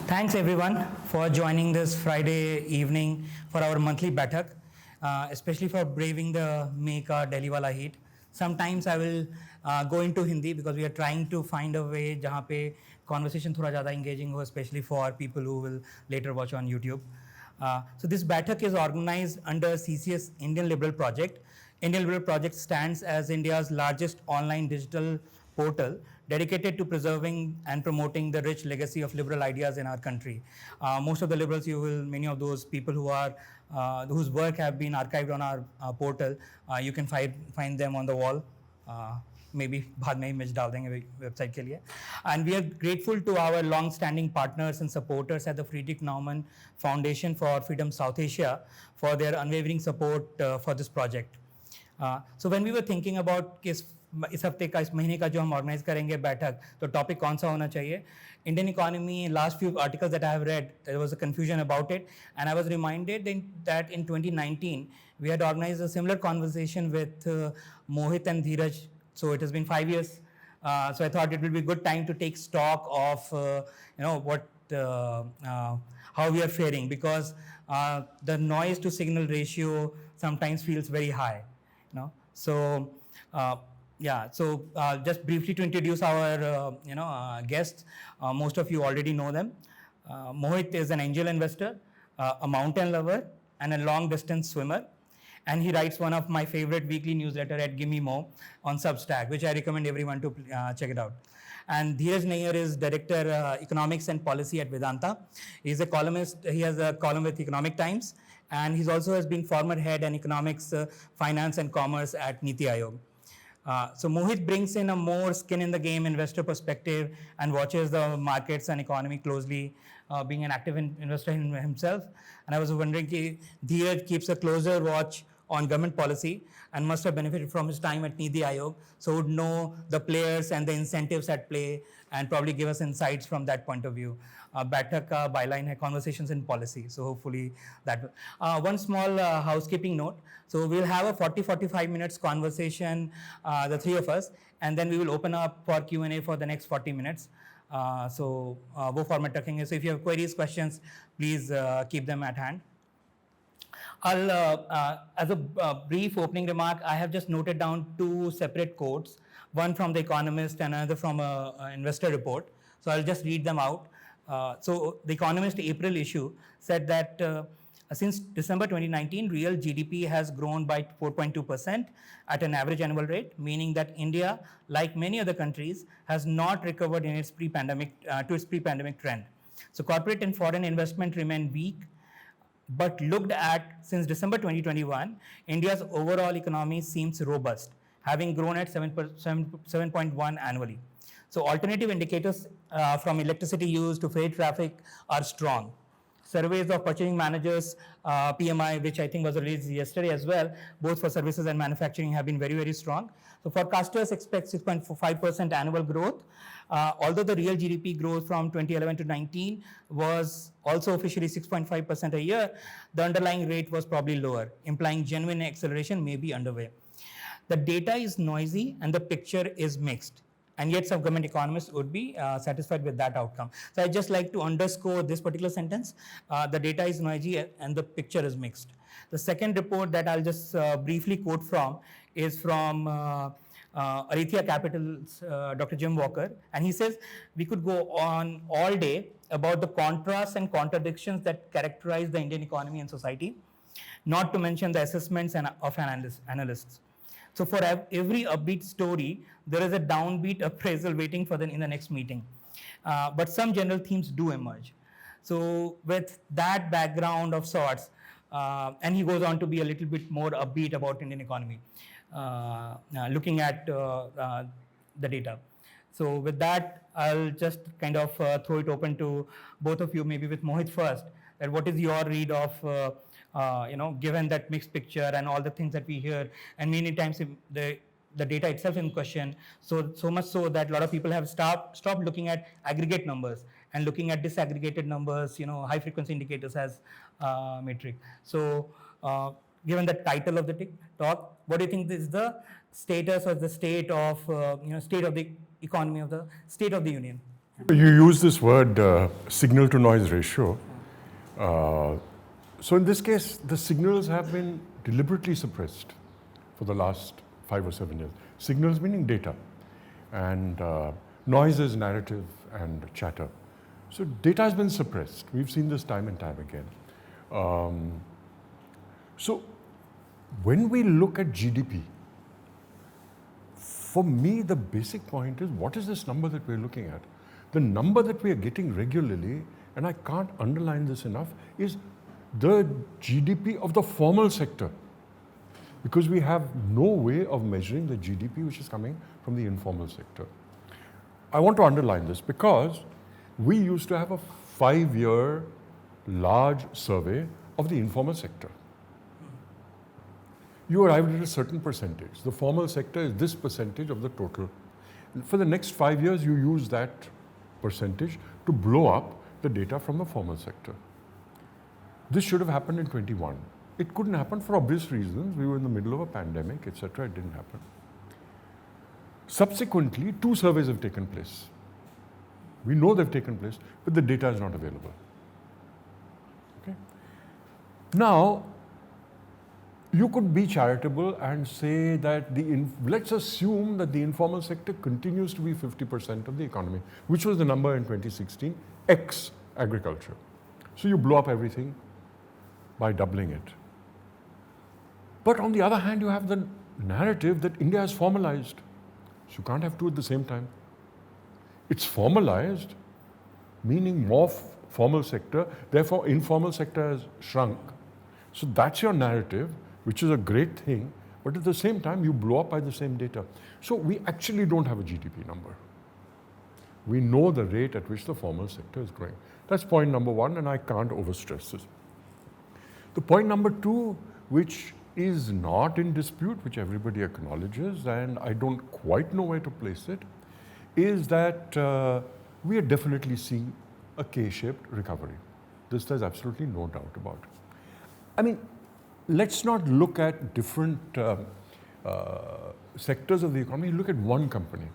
Thanks everyone for joining this Friday evening for our monthly Baithak, especially for braving the May ka Delhi wala heat. Sometimes I will go into Hindi because we are trying to find a way जहाँ पे conversation थोड़ा ज़्यादा engaging हो, especially for people who will later watch on YouTube. So this Baithak is organized under CCS Indian Liberal Project. Indian Liberal Project stands as India's largest online digital portal dedicated to preserving and promoting the rich legacy of liberal ideas in our country. Most of the liberals, many of those people who are whose work have been archived on our portal, you can find them on the wall. Maybe बाद में image डाल देंगे website के लिए. And we are grateful to our long-standing partners and supporters at the Friedrich Naumann Foundation for Freedom South Asia for their unwavering support for this project. So when we were thinking about इस हफ्ते का इस महीने का जो हम organise करेंगे बैठक तो टॉपिक कौन सा होना चाहिए Indian economy last few articles that I have read there was a confusion about it and I was reminded that in 2019 we had organized a similar conversation with Mohit and Dhiraj, so it has been 5 years, so I thought it would be a good time to take stock of how we are faring, because the noise to signal ratio sometimes feels very high, so just briefly to introduce our guests. Most of you already know them. Mohit is an angel investor, a mountain lover, and a long distance swimmer, and he writes one of my favorite weekly newsletter at Gimme Mo on Substack, which I recommend everyone to check it out. And Dhiraj Nayyar is director economics and policy at Vedanta. He's a columnist. He has a column with Economic Times, and he's also has been former head in economics, finance and commerce at Niti Aayog. So Mohit brings in a more skin in the game investor perspective and watches the markets and economy closely, being an active investor in himself. And I was wondering, Dhiraj keeps a closer watch on government policy and must have benefited from his time at Niti Aayog, so would know the players and the incentives at play and probably give us insights from that point of view. Baithak ka byline hai conversations in policy, so hopefully that. One small housekeeping note. So we'll have a 40-45 minutes conversation, the three of us, and then we will open up for Q&A for the next 40 minutes. So वो format रखेंगे. So if you have queries, questions, please keep them at hand. I'll, as a brief opening remark, I have just noted down two separate quotes, one from The Economist and another from an investor report. So I'll just read them out. So The Economist April issue said that since December 2019, real GDP has grown by 4.2% at an average annual rate, meaning that India, like many other countries, has not recovered in its pre-pandemic to its pre-pandemic trend. So corporate and foreign investment remain weak, but looked at since December 2021, India's overall economy seems robust, having grown at 7.1 annually. So alternative indicators from electricity use to freight traffic are strong. Surveys of purchasing managers, PMI, which I think was released yesterday as well, both for services and manufacturing, have been very, very strong. So forecasters expect 6.5% annual growth. Although the real GDP growth from 2011 to 19 was also officially 6.5% a year, the underlying rate was probably lower, implying genuine acceleration may be underway. The data is noisy and the picture is mixed, and yet some government economists would be satisfied with that outcome. So I'd just like to underscore this particular sentence. The data is noisy and the picture is mixed. The second report that I'll just briefly quote from is from Arithia Capital's Dr. Jim Walker, and he says, we could go on all day about the contrasts and contradictions that characterize the Indian economy and society, not to mention the assessments of analysts. So for every upbeat story, there is a downbeat appraisal waiting for in the next meeting. But some general themes do emerge. So with that background of sorts, and he goes on to be a little bit more upbeat about Indian economy, looking at the data. So with that, I'll just kind of throw it open to both of you, maybe with Mohit first, that what is your read of given that mixed picture and all the things that we hear, and many times the data itself in question, so much so that a lot of people have stopped looking at aggregate numbers and looking at disaggregated numbers, high frequency indicators as metric. So given the title of the talk, what do you think is the status or the state of state of the economy of the State of the Union? You use this word signal to noise ratio. So in this case, the signals have been deliberately suppressed for the last 5 or 7 years. Signals meaning data, and noise is narrative and chatter. So data has been suppressed. We've seen this time and time again. So when we look at GDP, for me, the basic point is, what is this number that we're looking at? The number that we are getting regularly, and I can't underline this enough, is the GDP of the formal sector. Because we have no way of measuring the GDP which is coming from the informal sector. I want to underline this because we used to have a 5-year large survey of the informal sector. You arrived at a certain percentage. The formal sector is this percentage of the total. And for the next 5 years, you use that percentage to blow up the data from the formal sector. This should have happened in 21. It couldn't happen for obvious reasons. We were in the middle of a pandemic, etc. It didn't happen. Subsequently, 2 surveys have taken place. We know they've taken place, but the data is not available. Okay? Now, you could be charitable and say that let's assume that the informal sector continues to be 50% of the economy, which was the number in 2016, ex agriculture. So you blow up everything by doubling it. But on the other hand, you have the narrative that India is formalized. So you can't have two at the same time. It's formalized, meaning more formal sector, therefore informal sector has shrunk. So that's your narrative, which is a great thing, but at the same time, you blow up by the same data. So we actually don't have a GDP number. We know the rate at which the formal sector is growing. That's point number 1, and I can't overstress this. The point number 2, which is not in dispute, which everybody acknowledges, and I don't quite know where to place it, is that we are definitely seeing a K-shaped recovery. This there's absolutely no doubt about. I mean, let's not look at different sectors of the economy. Look at one company.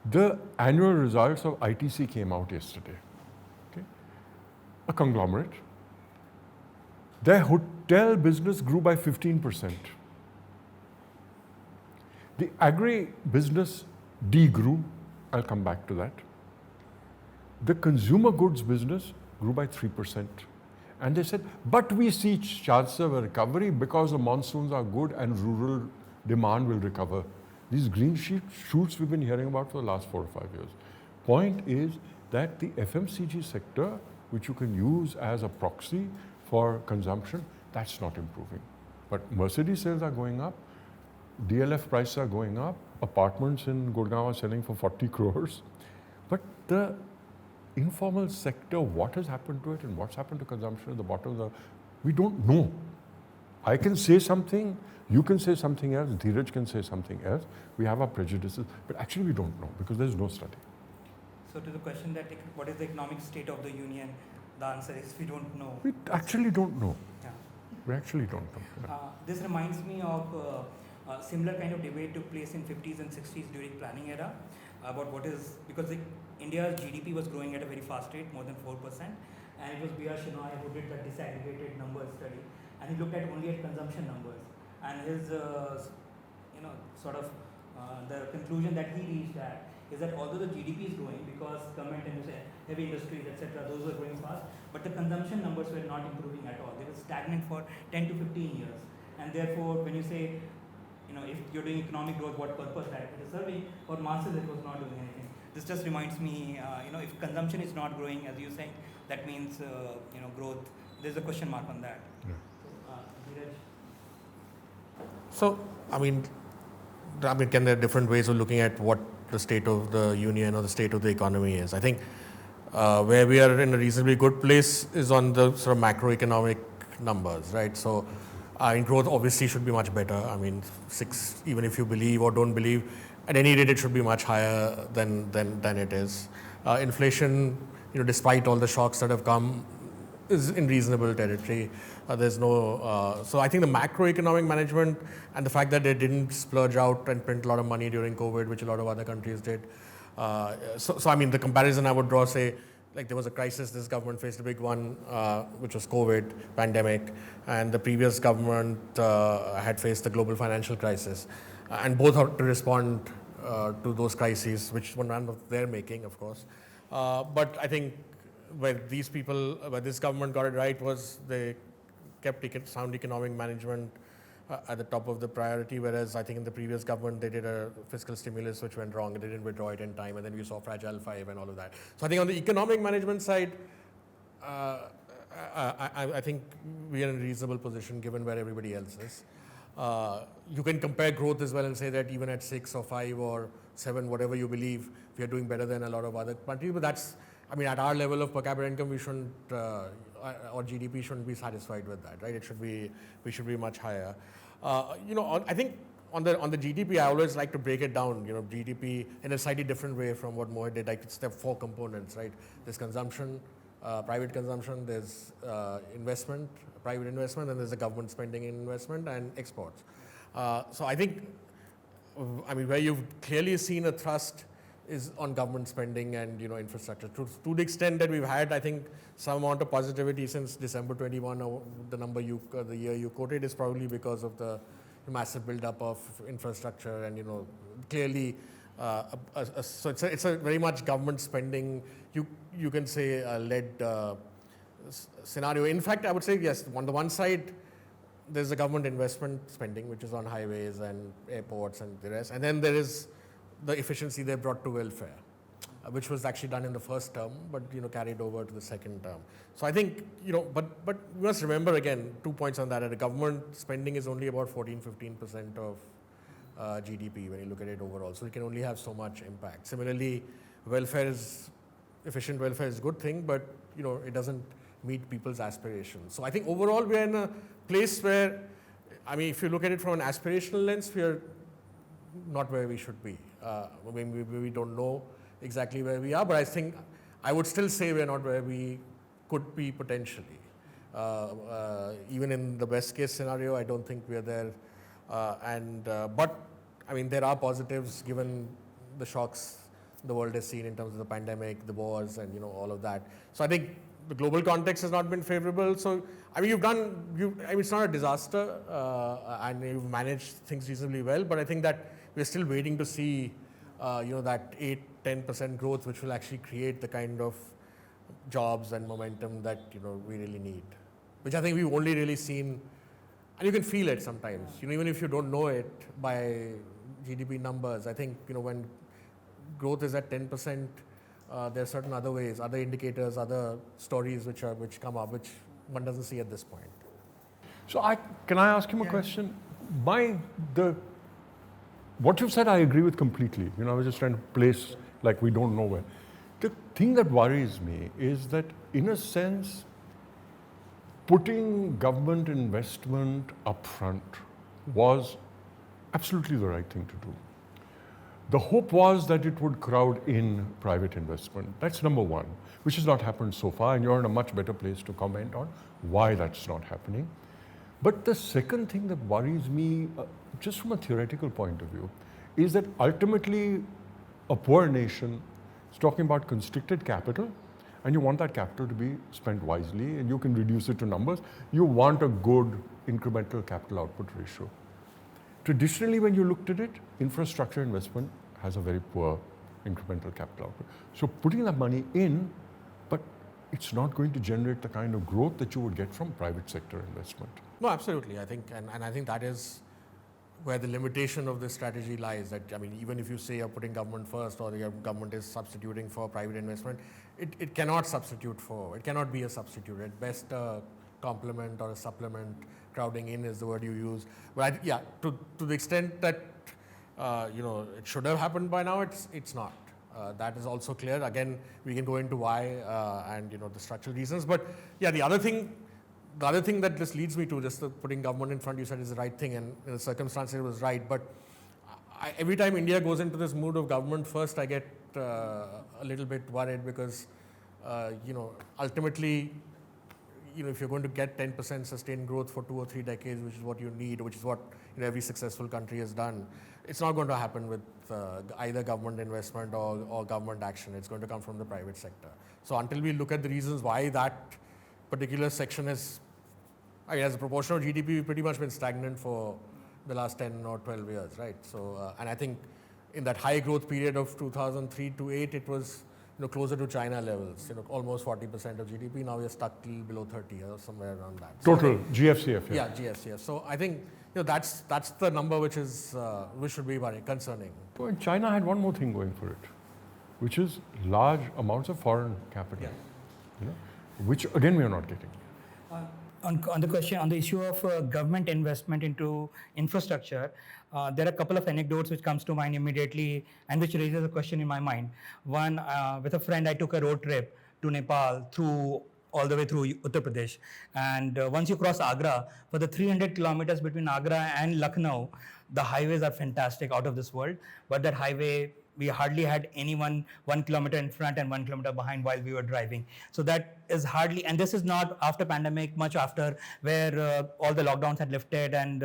The annual results of ITC came out yesterday. Okay? A conglomerate. Their hotel business grew by 15%. The agri business degrew. I'll come back to that. The consumer goods business grew by 3%. And they said, but we see chances of a recovery because the monsoons are good and rural demand will recover. These green shoots we've been hearing about for the last 4 or 5 years. Point is that the FMCG sector, which you can use as a proxy for consumption, that's not improving. But Mercedes sales are going up, DLF prices are going up, apartments in Gurgaon are selling for 40 crores. But the informal sector, what has happened to it and what's happened to consumption at the bottom, we don't know. I can say something, you can say something else, Dhiraj can say something else. We have our prejudices, but actually we don't know because there's no study. So to the question that what is the economic state of the union, the answer is we don't know. We actually don't know. Yeah. We actually don't know. Yeah. This reminds me of a similar kind of debate took place in 50s and 60s during planning era about what is, because India's GDP was growing at a very fast rate, more than 4%, and it was B.R. Shenoy who did the disaggregated numbers study, and he looked at only at consumption numbers, and his, sort of the conclusion that he reached at is that although the GDP is growing because government and heavy industries, etc., those were growing fast, but the consumption numbers were not improving at all. They were stagnant for 10 to 15 years, and therefore, when you say, if you're doing economic growth, what purpose that it is serving? For masses, it was not doing anything. This just reminds me, if consumption is not growing, as you saying, that means, growth. There's a question mark on that. Yeah. So, I mean, can there are different ways of looking at what the state of the union or the state of the economy is? I think where we are in a reasonably good place is on the sort of macroeconomic numbers, right? So, growth obviously should be much better. I mean, 6, even if you believe or don't believe, at any rate it should be much higher than it is. Inflation, despite all the shocks that have come, is in reasonable territory. There's no, so I think the macroeconomic management and the fact that they didn't splurge out and print a lot of money during COVID, which a lot of other countries did, So I mean, the comparison I would draw, say, like there was a crisis, this government faced a big one, which was COVID, pandemic, and the previous government had faced the global financial crisis. And both had to respond to those crises, which were none of their making, of course. But I think where this government got it right was they kept sound economic management at the top of the priority, whereas I think in the previous government they did a fiscal stimulus which went wrong and they didn't withdraw it in time, and then we saw Fragile Five and all of that. So I think on the economic management side, I think we are in a reasonable position given where everybody else is. You can compare growth as well and say that even at 6 or 5 or 7, whatever you believe, we are doing better than a lot of other countries. But that's, I mean, at our level of per capita income, we shouldn't, or GDP shouldn't be satisfied with that, right? We should be much higher. I think on the GDP, I always like to break it down. GDP in a slightly different way from what Mohit did. Like it's the 4 components, right? There's consumption, private consumption. There's investment, private investment, and there's the government spending in investment and exports. So I think, where you've clearly seen a thrust is on government spending and infrastructure. To the extent that we've had, I think, some amount of positivity since December 21, or the number the year you quoted, is probably because of the massive buildup of infrastructure and clearly. So it's a very much government spending. You can say led scenario. In fact, I would say yes. On the one side, there's the government investment spending, which is on highways and airports and the rest, and then there is the efficiency they brought to welfare, which was actually done in the first term, but carried over to the second term. So I think but we must remember again 2 points on that. The government spending is only about 14-15% of GDP when you look at it overall. So it can only have so much impact. Similarly, efficient welfare is a good thing, but it doesn't meet people's aspirations. So I think overall we are in a place where, if you look at it from an aspirational lens, we are not where we should be. We don't know exactly where we are, but I think I would still say we're not where we could be potentially. Even in the best case scenario, I don't think we're there. But there are positives given the shocks the world has seen in terms of the pandemic, the wars, and all of that. So I think the global context has not been favorable. So it's not a disaster, and you've managed things reasonably well. But I think that we're still waiting to see, that 8-10% growth, which will actually create the kind of jobs and momentum that we really need. Which I think we've only really seen, and you can feel it sometimes. Even if you don't know it by GDP numbers, I think when growth is at 10%, there are certain other ways, other indicators, other stories which come up, which one doesn't see at this point. So can I ask him a question? What you've said, I agree with completely. I was just trying to place like we don't know where. The thing that worries me is that, in a sense, putting government investment up front was absolutely the right thing to do. The hope was that it would crowd in private investment. That's number one, which has not happened so far, and you're in a much better place to comment on why that's not happening. But the second thing that worries me, just from a theoretical point of view, is that ultimately a poor nation is talking about constricted capital, and you want that capital to be spent wisely, and you can reduce it to numbers. You want a good incremental capital output ratio. Traditionally, when you looked at it, infrastructure investment has a very poor incremental capital output. So putting that money in, but it's not going to generate the kind of growth that you would get from private sector investment. No, absolutely. I think, and I think that is where the limitation of this strategy lies. That even if you say you're putting government first, or your government is substituting for private investment, it cannot substitute for. It cannot be a substitute. At best, a complement or a supplement. Crowding in is the word you use. But to the extent that it should have happened by now, it's not. That is also clear. Again, we can go into why and the structural reasons. But the other thing that this leads me to, just putting government in front, you said is the right thing, and in the circumstances it was right. But every time India goes into this mood of government first, I get a little bit worried because ultimately if you're going to get 10% sustained growth for 2 or 3 decades, which is what you need, which is what every successful country has done, it's not going to happen with either government investment or government action. It's going to come from the private sector. So until we look at the reasons why that particular section is, as a proportion of GDP, we've pretty much been stagnant for the last 10 or 12 years, right? So, and I think in that high growth period of 2003 to 8, it was closer to China levels, almost 40% of GDP. Now we're stuck till below 30 or somewhere around that. Total GFCF. Yeah, GFCF. So I think that's the number which should be very concerning. Well, China had one more thing going for it, which is large amounts of foreign capital, which again we are not getting. On the question, on the issue of government investment into infrastructure, there are a couple of anecdotes which comes to mind immediately and which raises a question in my mind. One, with a friend, I took a road trip to Nepal all the way through Uttar Pradesh. And once you cross Agra, for the 300 kilometers between Agra and Lucknow, the highways are fantastic, out of this world. But that highway, we hardly had anyone 1 kilometer in front and 1 kilometer behind while we were driving. So that is hardly, and this is not after pandemic, much after, where all the lockdowns had lifted and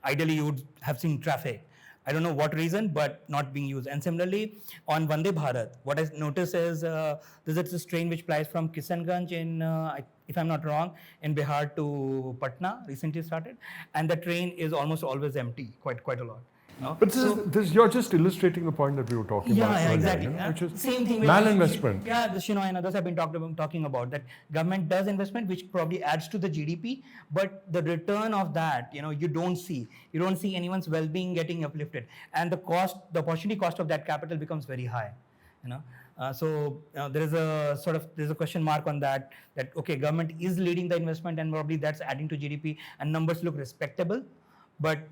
ideally you would have seen traffic. I don't know what reason, but not being used. And similarly, on Vande Bharat, what I noticed is there's this train which flies from Kishanganj in, if I'm not wrong, in Bihar to Patna, recently started. And the train is almost always empty, quite a lot. No? But you're just illustrating the point that we were talking about earlier, exactly. Which is same thing. Malinvestment. This, and others have been talking about that government does investment, which probably adds to the GDP, but the return of that, you don't see anyone's well-being getting uplifted, and the opportunity cost of that capital becomes very high. There is a question mark on that okay, government is leading the investment and probably that's adding to GDP and numbers look respectable, but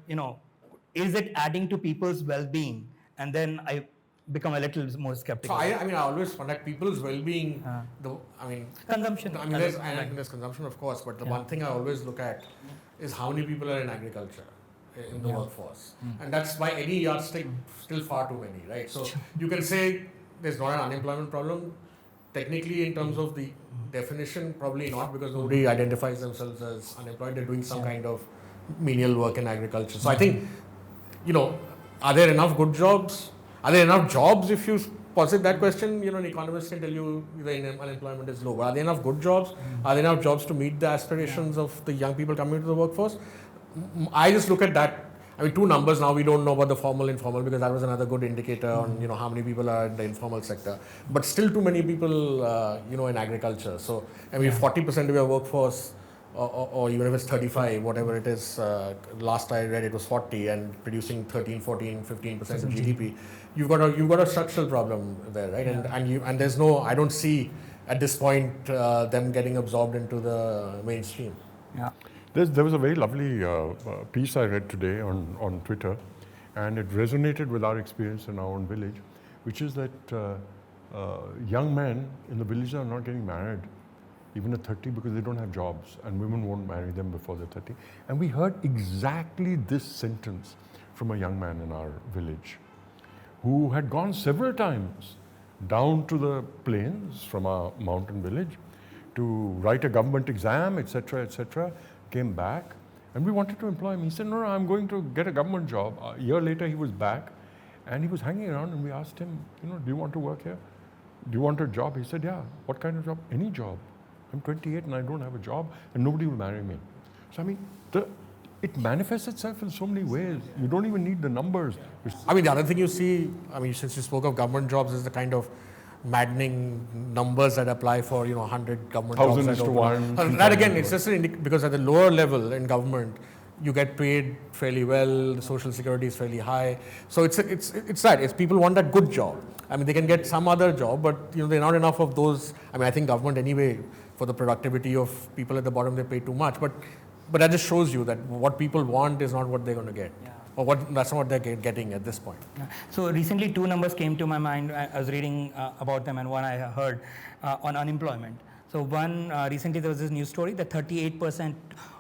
is it adding to people's well-being? And then I become a little more skeptical. So I always find that people's well-being, consumption. There's consumption, of course, but the one thing I always look at is how many people are in agriculture in the workforce. And that's by any yardstick still far too many, right? So you can say there's not an unemployment problem. Technically, in terms of the definition, probably not, because nobody identifies themselves as unemployed. They're doing some kind of menial work in agriculture. So I think, are there enough good jobs? Are there enough jobs? If you posit that question, an economist can tell you the unemployment is low. But are there enough good jobs? Are there enough jobs to meet the aspirations of the young people coming into the workforce? I just look at that. Two numbers now. We don't know about the formal, informal, because that was another good indicator on how many people are in the informal sector. But still too many people, in agriculture. So 40% of your workforce, or even if it's 35, whatever it is, last I read it was 40 and producing 13, 14, 15% of GDP. You've got a structural problem there, right? And there's no, I don't see at this point them getting absorbed into the mainstream. Yeah. There was a very lovely piece I read today on Twitter, and it resonated with our experience in our own village, which is that young men in the village are not getting married even at 30 because they don't have jobs, and women won't marry them before they're 30. And we heard exactly this sentence from a young man in our village who had gone several times down to the plains from our mountain village to write a government exam, etc., came back, and we wanted to employ him. He said, no, I'm going to get a government job. A year later, he was back, and he was hanging around, and we asked him, do you want to work here? Do you want a job? He said, yeah. What kind of job? Any job. I'm 28 and I don't have a job, and nobody will marry me. So it manifests itself in so many ways. You don't even need the numbers. The other thing you see, since you spoke of government jobs, is the kind of maddening numbers that apply for 100 government jobs. 1,000 to 1. That again, it's just because at the lower level in government, you get paid fairly well, the social security is fairly high. So it's that. It's people want that good job. They can get some other job, but there are not enough of those. I think government anyway, for the productivity of people at the bottom, they pay too much. But that just shows you that what people want is not what they're going to get. Yeah. Or that's not what they're getting at this point. Yeah. So recently 2 numbers came to my mind. I was reading about them, and one I heard on unemployment. So one, recently there was this news story that 38%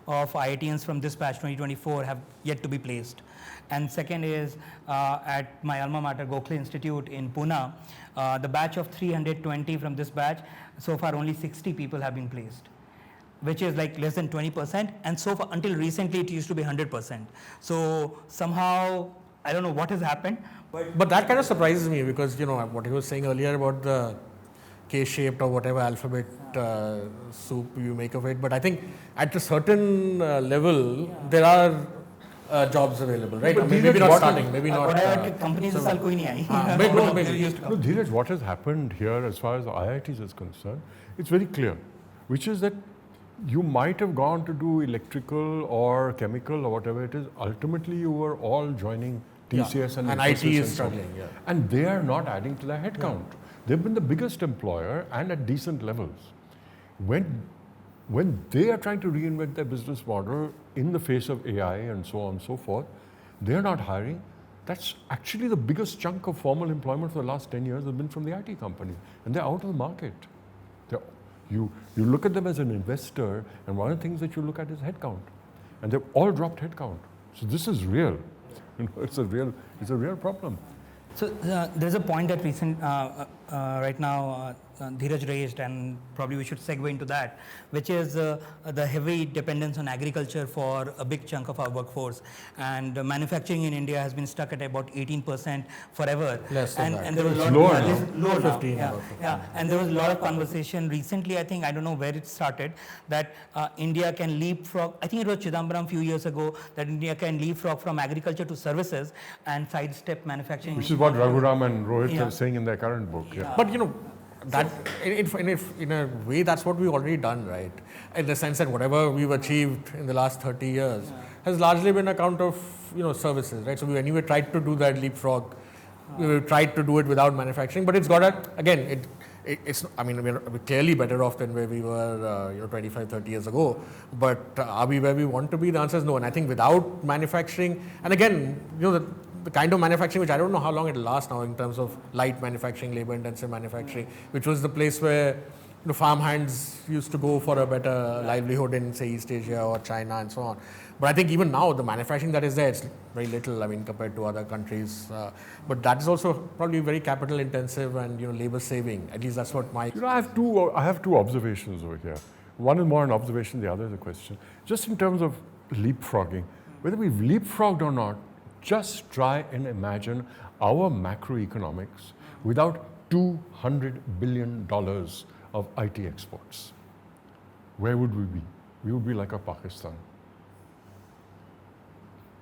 of IITians from this batch 2024 have yet to be placed. And second is at my alma mater, Gokhale Institute in Pune, the batch of 320 from this batch, so far only 60 people have been placed. which is like less than 20%, and so far until recently it used to be 100%. So somehow I don't know what has happened, But that kind of surprises me because what he was saying earlier about the K-shaped or whatever alphabet soup you make of it. But I think at a certain level there are jobs available, right? But Maybe Dhiraj, not what starting, maybe not. whatever companies is koi nahi aayi. Maybe. No, Dhiraj, what has happened here as far as the IITs is concerned, it's very clear, which is that you might have gone to do electrical or chemical or whatever it is. Ultimately, you were all joining TCS and IT Infosys is and so on. struggling. Yeah. And they are not adding to their headcount. They've been the biggest employer and at decent levels. When they are trying to reinvent their business model in the face of AI and so on and so forth, they're not hiring. That's actually the biggest chunk of formal employment for the last 10 years has been from the IT company. And they're out of the market. You look at them as an investor, and one of the things that you look at is headcount. And they've all dropped headcount. So this is real. It's a real problem. So there's a point that right now Dhiraj raised, and probably we should segue into that, which is the heavy dependence on agriculture for a big chunk of our workforce. And manufacturing in India has been stuck at about 18% forever. Less than that. And there was a lot Lower of now. lower now. 15, Yeah, about 15. yeah. And there was a lot of conversation recently. I don't know where it started, that India can leapfrog. I think it was Chidambaram a few years ago, that India can leapfrog from agriculture to services and sidestep manufacturing. Which is what Raghuram and Rohit Yeah. are saying in their current book. Yeah. But that in a way that's what we've already done, right? In the sense that whatever we've achieved in the last 30 years has largely been account of services, right? So we anyway tried to do that leapfrog. We tried to do it without manufacturing, but it's got it's I mean we're clearly better off than where we were 25, 30 years ago. But are we where we want to be? The answer is no. And I think without manufacturing, and again the kind of manufacturing which I don't know how long it'll last now in terms of light manufacturing, labor intensive manufacturing, which was the place where farm hands used to go for a better livelihood in say East Asia or China and so on. But I think even now the manufacturing that is there, it's very little, I mean, compared to other countries. But that is also probably very capital intensive and labor saving. At least that's what my. I have two observations over here. One is more an observation, the other is a question. Just in terms of leapfrogging, whether we've leapfrogged or not, just try and imagine our macroeconomics without $200 billion of IT exports. Where would we be? We would be like a Pakistan.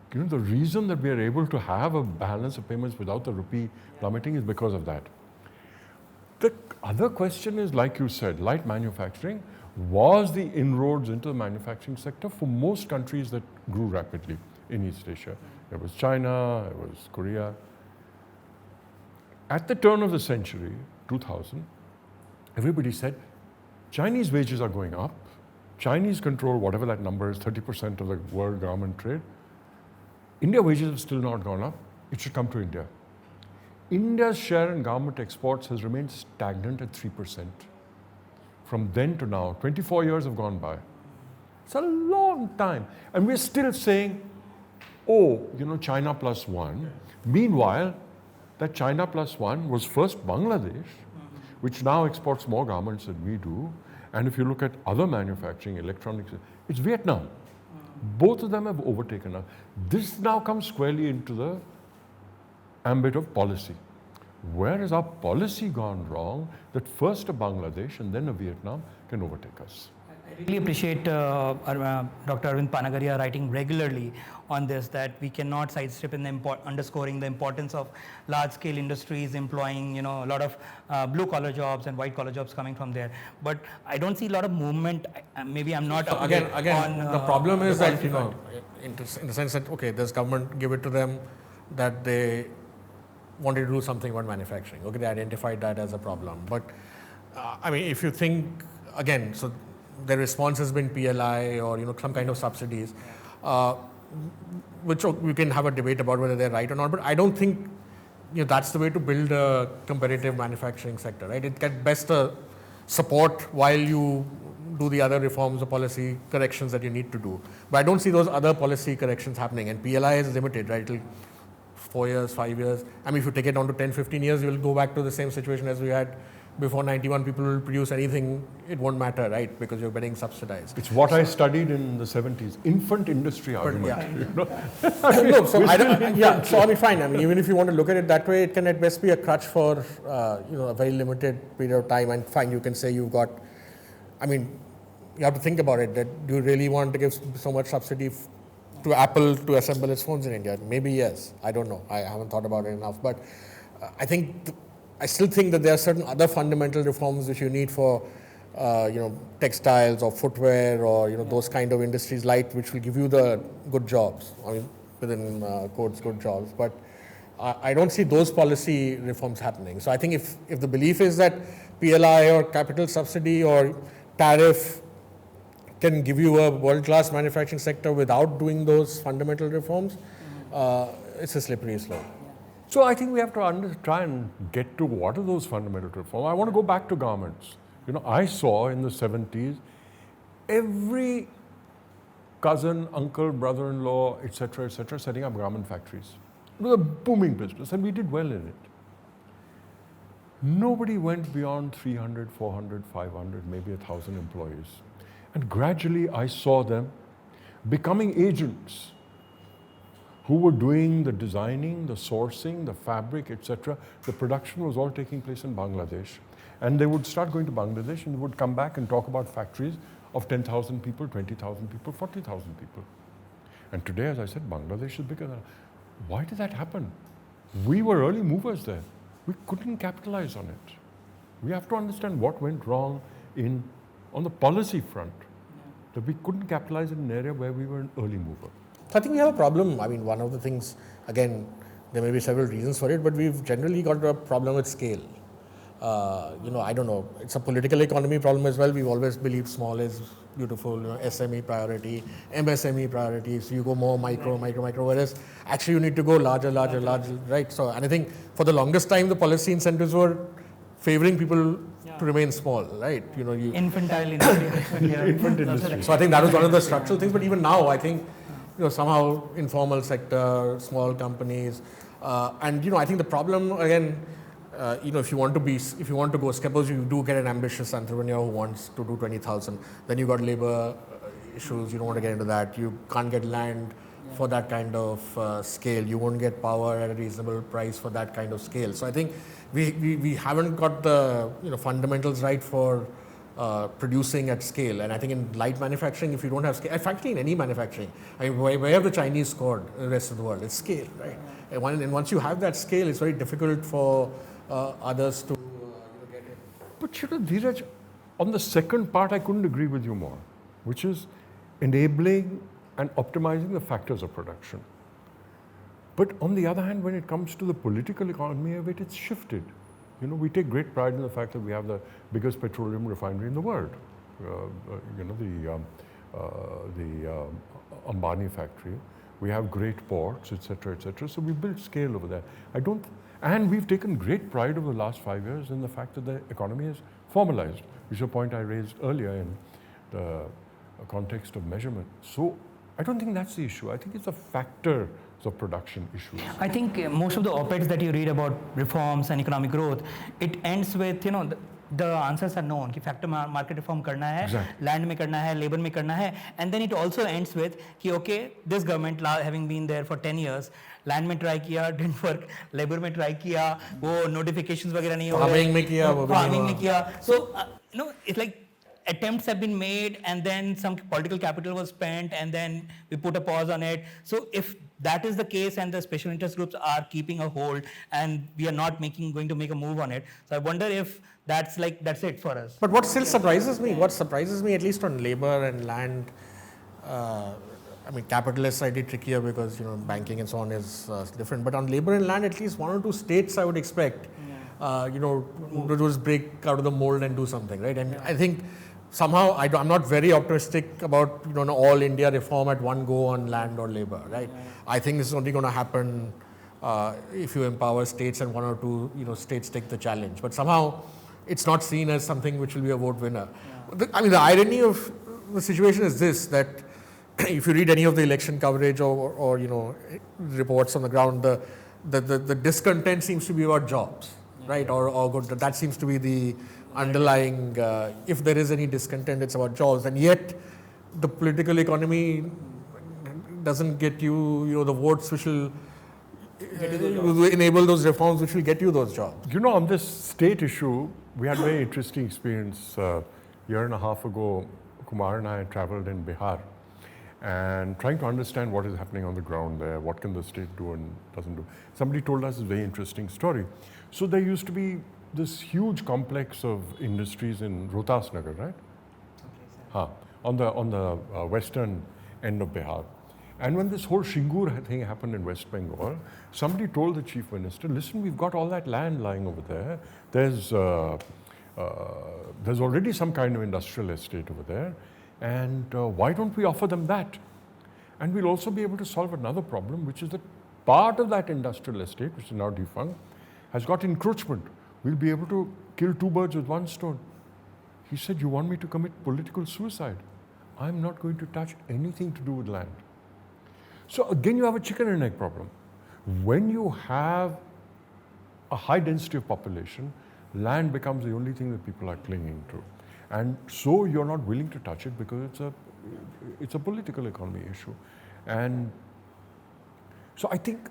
The reason that we are able to have a balance of payments without the rupee plummeting is because of that. The other question is, like you said, light manufacturing was the inroads into the manufacturing sector for most countries that grew rapidly in East Asia. It was China, it was Korea. At the turn of the century, 2000, everybody said, Chinese wages are going up. Chinese control whatever that number is, 30% of the world garment trade. India wages have still not gone up. It should come to India. India's share in garment exports has remained stagnant at 3%. From then to now, 24 years have gone by. It's a long time. And we're still saying, China plus one. Meanwhile, that China plus one was first Bangladesh, which now exports more garments than we do. And if you look at other manufacturing, electronics, it's Vietnam. Both of them have overtaken us. This now comes squarely into the ambit of policy. Where has our policy gone wrong that first a Bangladesh and then a Vietnam can overtake us? I really appreciate Dr. Arvind Panagaria writing regularly on this, that we cannot sidestep in underscoring the importance of large-scale industries employing, a lot of blue-collar jobs and white-collar jobs coming from there. But I don't see a lot of movement. Maybe I'm not. Again, the problem is that in the sense that this government give it to them that they wanted to do something about manufacturing. They identified that as a problem. But if you think again, so the response has been PLI or some kind of subsidies, which we can have a debate about whether they're right or not. But I don't think that's the way to build a competitive manufacturing sector, right? It can best support while you do the other reforms or policy corrections that you need to do. But I don't see those other policy corrections happening. And PLI is limited, right? It'll 4 years, 5 years. If you take it down to 10, 15 years, you will go back to the same situation as we had before 91 people will produce anything, it won't matter, right? Because you're getting subsidized. It's what I studied in the 70s, infant industry argument. Yeah. You know? No, so so I mean, fine. I mean, even if you want to look at it that way, it can at best be a crutch for a very limited period of time. And fine, you can say you've got. I mean, you have to think about it. That do you really want to give so much subsidy to Apple to assemble its phones in India? Maybe yes. I don't know. I haven't thought about it enough. But I still think that there are certain other fundamental reforms which you need for, textiles or footwear or those kind of industries, which will give you the good jobs. I mean, within quotes, good jobs. But I don't see those policy reforms happening. So I think if the belief is that PLI or capital subsidy or tariff can give you a world-class manufacturing sector without doing those fundamental reforms, it's a slippery slope. So I think we have to try and get to what are those fundamental reforms. I want to go back to garments. I saw in the 70s every cousin, uncle, brother-in-law, etc., setting up garment factories. It was a booming business and we did well in it. Nobody went beyond 300, 400, 500, maybe 1,000 employees. And gradually I saw them becoming agents who were doing the designing, the sourcing, the fabric, etc. The production was all taking place in Bangladesh. And they would start going to Bangladesh and they would come back and talk about factories of 10,000 people, 20,000 people, 40,000 people. And today, as I said, Bangladesh is bigger than. Why did that happen? We were early movers there. We couldn't capitalize on it. We have to understand what went wrong on the policy front. That we couldn't capitalize in an area where we were an early mover. I think we have a problem. I mean, one of the things, again, there may be several reasons for it, but we've generally got a problem with scale. I don't know. It's a political economy problem as well. We've always believed small is beautiful. SME priority, MSME priority. So you go more micro. Whereas actually you need to go larger, right? So, and I think for the longest time the policy incentives were favoring people to remain small, right? Infantile industry. Infant industry. So I think that was one of the structural things. But even now, I think somehow informal sector, small companies, and I think the problem again. If you want to go, suppose you do get an ambitious entrepreneur who wants to do 20,000, then you got labor issues. You don't want to get into that. You can't get land for that kind of scale. You won't get power at a reasonable price for that kind of scale. So I think we haven't got the fundamentals right for producing at scale. And I think in light manufacturing, if you don't have scale, frankly in any manufacturing, I mean, where have the Chinese scored in the rest of the world? It's scale, right? And once you have that scale, it's very difficult for others to get in. But Dhiraj, on the second part, I couldn't agree with you more, which is enabling and optimizing the factors of production. But on the other hand, when it comes to the political economy of it, it's shifted. We take great pride in the fact that we have the biggest petroleum refinery in the world. The Ambani factory. We have great ports, etc., etc. So we built scale over there. And we've taken great pride over the last 5 years in the fact that the economy is formalized, which is a point I raised earlier in the context of measurement. So I don't think that's the issue. I think it's a factor of production issues. I think most of the op-eds that you read about reforms and economic growth, it ends with, the answers are known. कि factor market reform करना है, exactly. Land में करना है, labor में करना है, and then it also ends with कि okay, this government having been there for 10 years, land में try किया, didn't work, labor में try किया, वो notifications वगैरह नहीं हो रहे, farming में किया. So it's like attempts have been made and then some political capital was spent and then we put a pause on it. So if that is the case and the special interest groups are keeping a hold and we are not going to make a move on it, so I wonder if that's it for us. But what still surprises me, at least on labor and land, capital is slightly trickier because banking and so on is different. But on labor and land, at least one or two states I would expect, to just break out of the mold and do something, right? And I think somehow I'm not very optimistic about an all India reform at one go on land or labor, right? I think this is only going to happen if you empower states and one or two states take the challenge. But somehow it's not seen as something which will be a vote winner. The irony of the situation is this, that if you read any of the election coverage or reports on the ground, the discontent seems to be about jobs. right? Or good. That seems to be the underlying. If there is any discontent, it's about jobs, and yet the political economy doesn't get you, the votes which will enable those reforms, which will get you those jobs. You know, on this state issue, we had a very interesting experience. A year and a half ago, Kumar and I traveled in Bihar and trying to understand what is happening on the ground there, what can the state do and doesn't do. Somebody told us a very interesting story. So there used to be this huge complex of industries in Rohtas Nagar, right? Okay, on the western end of Bihar. And when this whole Shingur thing happened in West Bengal, somebody told the chief minister, listen, we've got all that land lying over there. There's already some kind of industrial estate over there. And why don't we offer them that? And we'll also be able to solve another problem, which is that part of that industrial estate, which is now defunct, has got encroachment. We'll be able to kill two birds with one stone. He said, you want me to commit political suicide? I'm not going to touch anything to do with land. So again, you have a chicken and egg problem. When you have a high density of population, land becomes the only thing that people are clinging to. And so you're not willing to touch it because it's a political economy issue. And so I think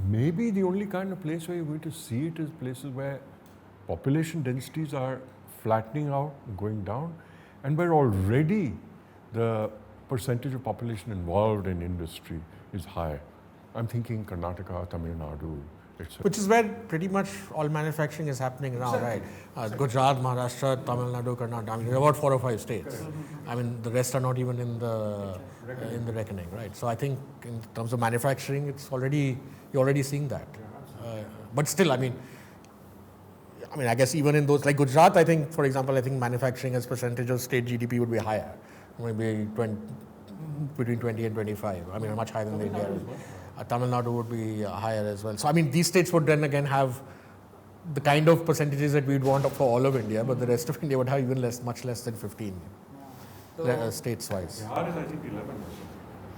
maybe the only kind of place where you're going to see it is places where population densities are flattening out, going down, and where already the percentage of population involved in industry is high. I'm thinking Karnataka, Tamil Nadu, etc. Which is where pretty much all manufacturing is happening now, right? Gujarat, Maharashtra, Tamil Nadu, Karnataka. I mean, about 4 or 5 states. I mean, the rest are not even in the reckoning, right? So I think in terms of manufacturing, you're already seeing that. But still, I mean, I guess even in those like Gujarat, I think, for example, manufacturing as percentage of state GDP would be higher. Maybe between 20 and 25. I mean, much higher than the India. Tamil Nadu would be higher as well. So, I mean, these states would then again have the kind of percentages that we'd want for all of India, but the rest of India would have even much less than 15 states-wise. Bihar is, I think, 11%.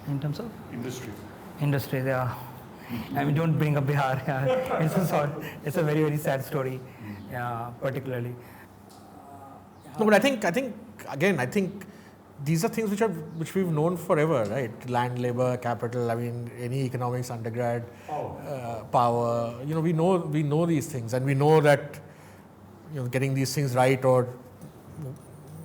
In terms of? Industry. Industry, yeah. I mean, don't bring up Bihar. Yeah. It's a very, very sad story, particularly. No, but I think these are things which we've known forever, right? Land, labor, capital. I mean, any economics undergrad, power. We know these things, and we know that getting these things right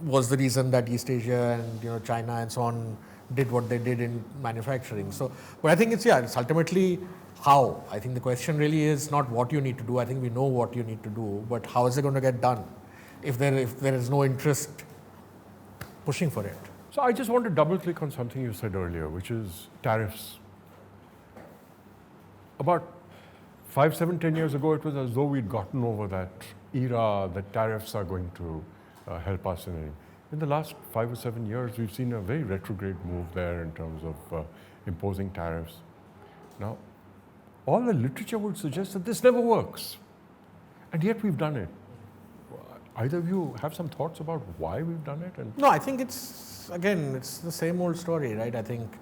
was the reason that East Asia and China and so on did what they did in manufacturing. So, but I think it's ultimately how. I think the question really is not what you need to do. I think we know what you need to do, but how is it going to get done? If there is no interest pushing for it. So I just want to double click on something you said earlier, which is tariffs. About 5, 7, 10 years ago, it was as though we'd gotten over that era that tariffs are going to help us in anything. In the last 5 or 7 years, we've seen a very retrograde move there in terms of imposing tariffs. Now, all the literature would suggest that this never works, and yet we've done it. Either of you have some thoughts about why we've done it? No, I think it's the same old story, right? I think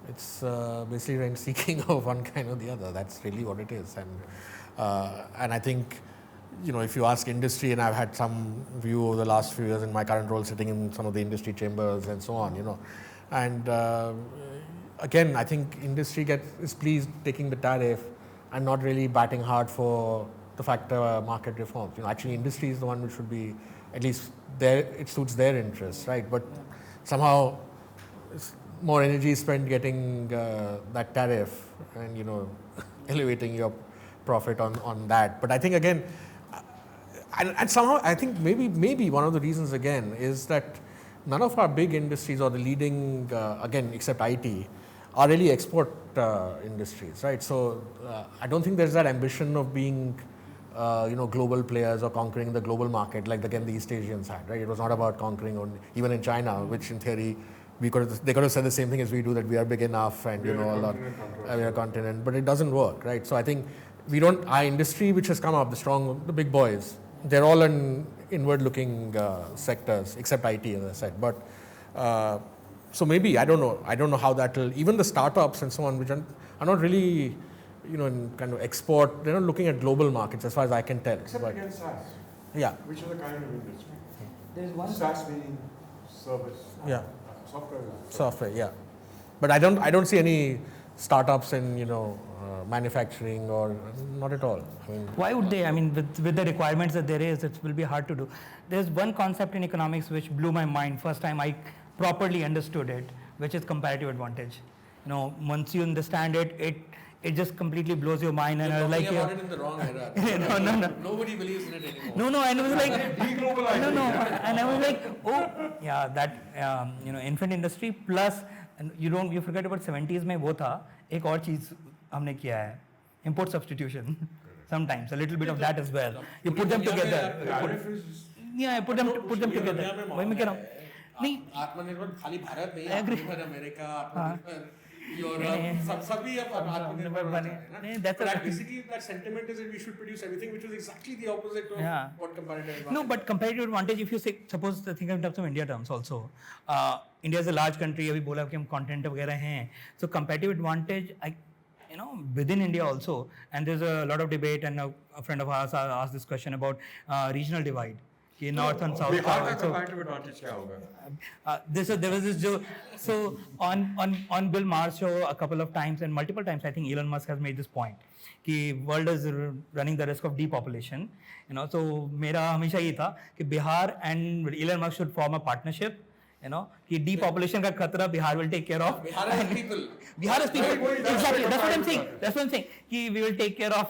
it's basically rent-seeking of one kind or the other. That's really what it is. And I think, if you ask industry, and I've had some view over the last few years in my current role sitting in some of the industry chambers and so on, And again, I think industry is pleased taking the tariff and not really batting hard for the factor market reforms. Actually, industry is the one which should be, at least it suits their interests, right? But somehow more energy is spent getting that tariff and, elevating your profit on that. But I think again, and somehow I think maybe one of the reasons again is that none of our big industries or the leading, again, except IT, are really export industries, right? So I don't think there's that ambition of being global players or conquering the global market like again the East Asians had, right? It was not about conquering even in China, which in theory they could have said the same thing as we do, that we are big enough and we're a continent, but it doesn't work, right? So I think our industry which has come up, the big boys, they're all in inward-looking sectors except IT, as I said. But so maybe I don't know how that will, even the startups and so on, which are not really in kind of export. They're not looking at global markets as far as I can tell. Except against SaaS. Yeah. Which is a kind of industry. There's one. SaaS meaning service. Yeah. Software. Software, yeah. But I don't see any startups in manufacturing or not at all. I mean, why would they? I mean, with the requirements that there is, it will be hard to do. There's one concept in economics which blew my mind first time I properly understood it, which is comparative advantage. Once you understand it, it just completely blows your mind. And I was like, about it in the wrong era. no. Nobody believes in it anymore. No, and it was like, no, and I was like, oh, yeah, that infant industry plus, and you forget about 70s में वो था एक और चीज हमने किया है, import substitution. Sometimes a little bit of that as well. You put them together. Put them together. वही मैं कह रहा हूँ. नहीं. आत्मनिर्भर खाली भारत नहीं, आत्मनिर्भर अमेरिका, आत्मनिर्भर यूरोप, सभी अब आत्मनिर्भर बने. But basically that sentiment is that we should produce everything, which is exactly the opposite of what comparative advantage. No, but comparative advantage, if you say, suppose think in terms of India terms also, India is a large country. अभी बोला कि हम content वगैरह हैं. So comparative advantage, within India also, and there's a lot of debate, and a friend of ours asked this question about regional divide. North and south. Bihar का comparative advantage क्या होगा? There was this joke. So on Bill Maher's show a couple of times and multiple times, I think Elon Musk has made this point कि world is running the risk of depopulation. So मेरा हमेशा ये था कि Bihar and Elon Musk should form a partnership. कि depopulation का खतरा Bihar will take care of. Bihar is people. Bihar is people. Exactly. That's what I'm saying. कि we will take care of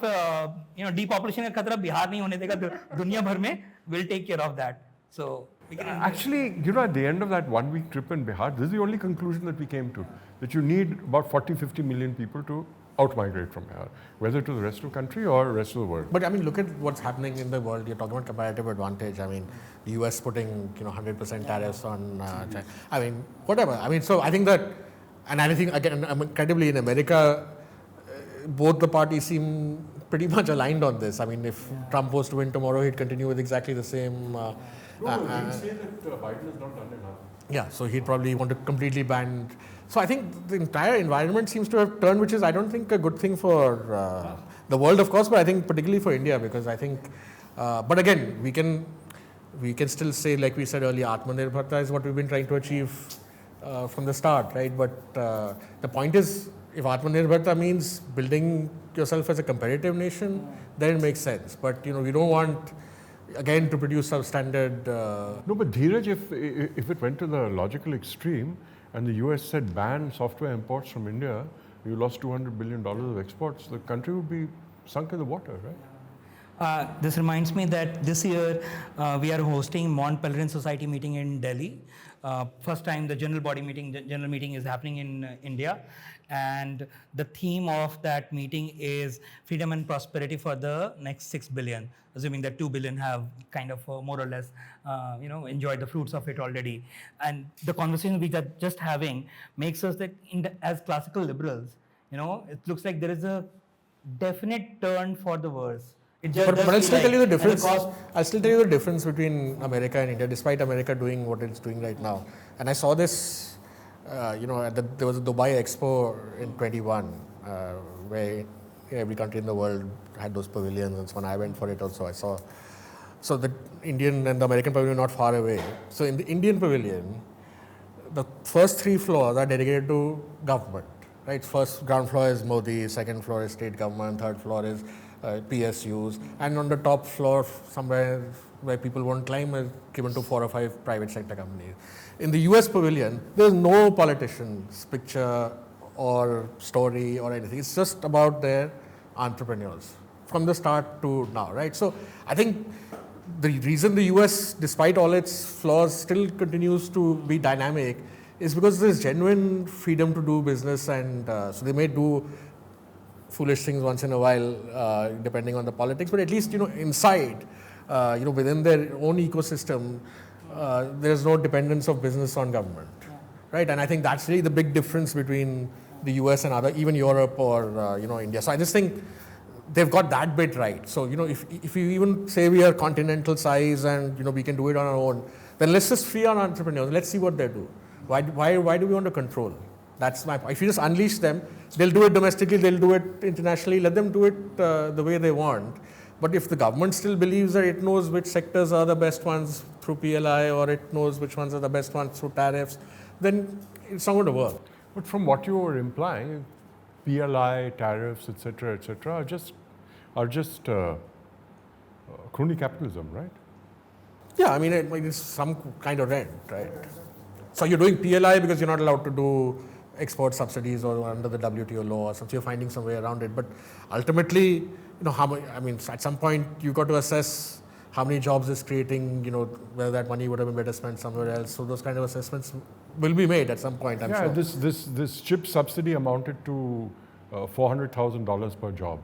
depopulation का खतरा बिहार नहीं होने देगा दुनिया भर में. We'll take care of that. So we can actually, at the end of that 1 week trip in Bihar, this is the only conclusion that we came to, that you need about 40-50 million people to out-migrate from Bihar, whether to the rest of the country or rest of the world. But I mean, look at what's happening in the world. You're talking about comparative advantage. I mean, the US putting 100% tariffs on China. I mean, whatever. I mean, so I think that, and I think again, incredibly in America, both the parties seem pretty much aligned on this. I mean, if Trump was to win tomorrow, he'd continue with exactly the same. No, he'd say that Biden has not done enough. Yeah, so he'd probably want to completely ban. So I think the entire environment seems to have turned, which is, I don't think, a good thing for the world, of course, but I think particularly for India, because I think, but again, we can still say, like we said earlier, Atmanirbharta is what we've been trying to achieve from the start, right? But the point is, if Atmanirbharta means building yourself as a competitive nation, then it makes sense. But we don't want, again, to produce substandard. No, but Dhiraj, if it went to the logical extreme and the US said ban software imports from India, you lost $200 billion of exports, the country would be sunk in the water, right? This reminds me that this year we are hosting Mont Pelerin Society meeting in Delhi. First time the general meeting is happening in India, and the theme of that meeting is freedom and prosperity for the next 6 billion, assuming that 2 billion have kind of more or less enjoyed the fruits of it already. And the conversation we are just having makes us that as classical liberals, it looks like there is a definite turn for the worse. But I'll still tell you the difference. I'll still tell you the difference between America and India, despite America doing what it's doing right now. And I saw this, there was a Dubai Expo in 21, where every country in the world had those pavilions and so on. I went for it also. I saw. So the Indian and the American pavilion are not far away. So in the Indian pavilion, the first 3 floors are dedicated to government. Right. First ground floor is Modi, second floor is state government, third floor is PSUs, and on the top floor, somewhere where people won't climb, is given to 4 or 5 private sector companies. In the US pavilion, there's no politician's picture or story or anything. It's just about their entrepreneurs from the start to now, right? So I think the reason the US, despite all its flaws, still continues to be dynamic is because there's genuine freedom to do business, and so they may do foolish things once in a while, depending on the politics, but at least, inside, within their own ecosystem, there's no dependence of business on government, right? And I think that's really the big difference between the US and even Europe or, India. So I just think they've got that bit right. So, if you even say we are continental size and, we can do it on our own, then let's just free our entrepreneurs. Let's see what they do. Why do we want to control? That's my point. If you just unleash them, they'll do it domestically, they'll do it internationally, let them do it the way they want. But if the government still believes that it knows which sectors are the best ones through PLI or it knows which ones are the best ones through tariffs, then it's not going to work. But from what you were implying, PLI, tariffs, etc., are just crony capitalism, right? Yeah, I mean, it's some kind of rent, right? So you're doing PLI because you're not allowed to do export subsidies or under the WTO law or something. You're finding some way around it. But ultimately, how much, I mean, at some point you've got to assess how many jobs it's creating, whether that money would have been better spent somewhere else. So those kind of assessments will be made at some point, I'm sure. This chip subsidy amounted to $400,000 per job,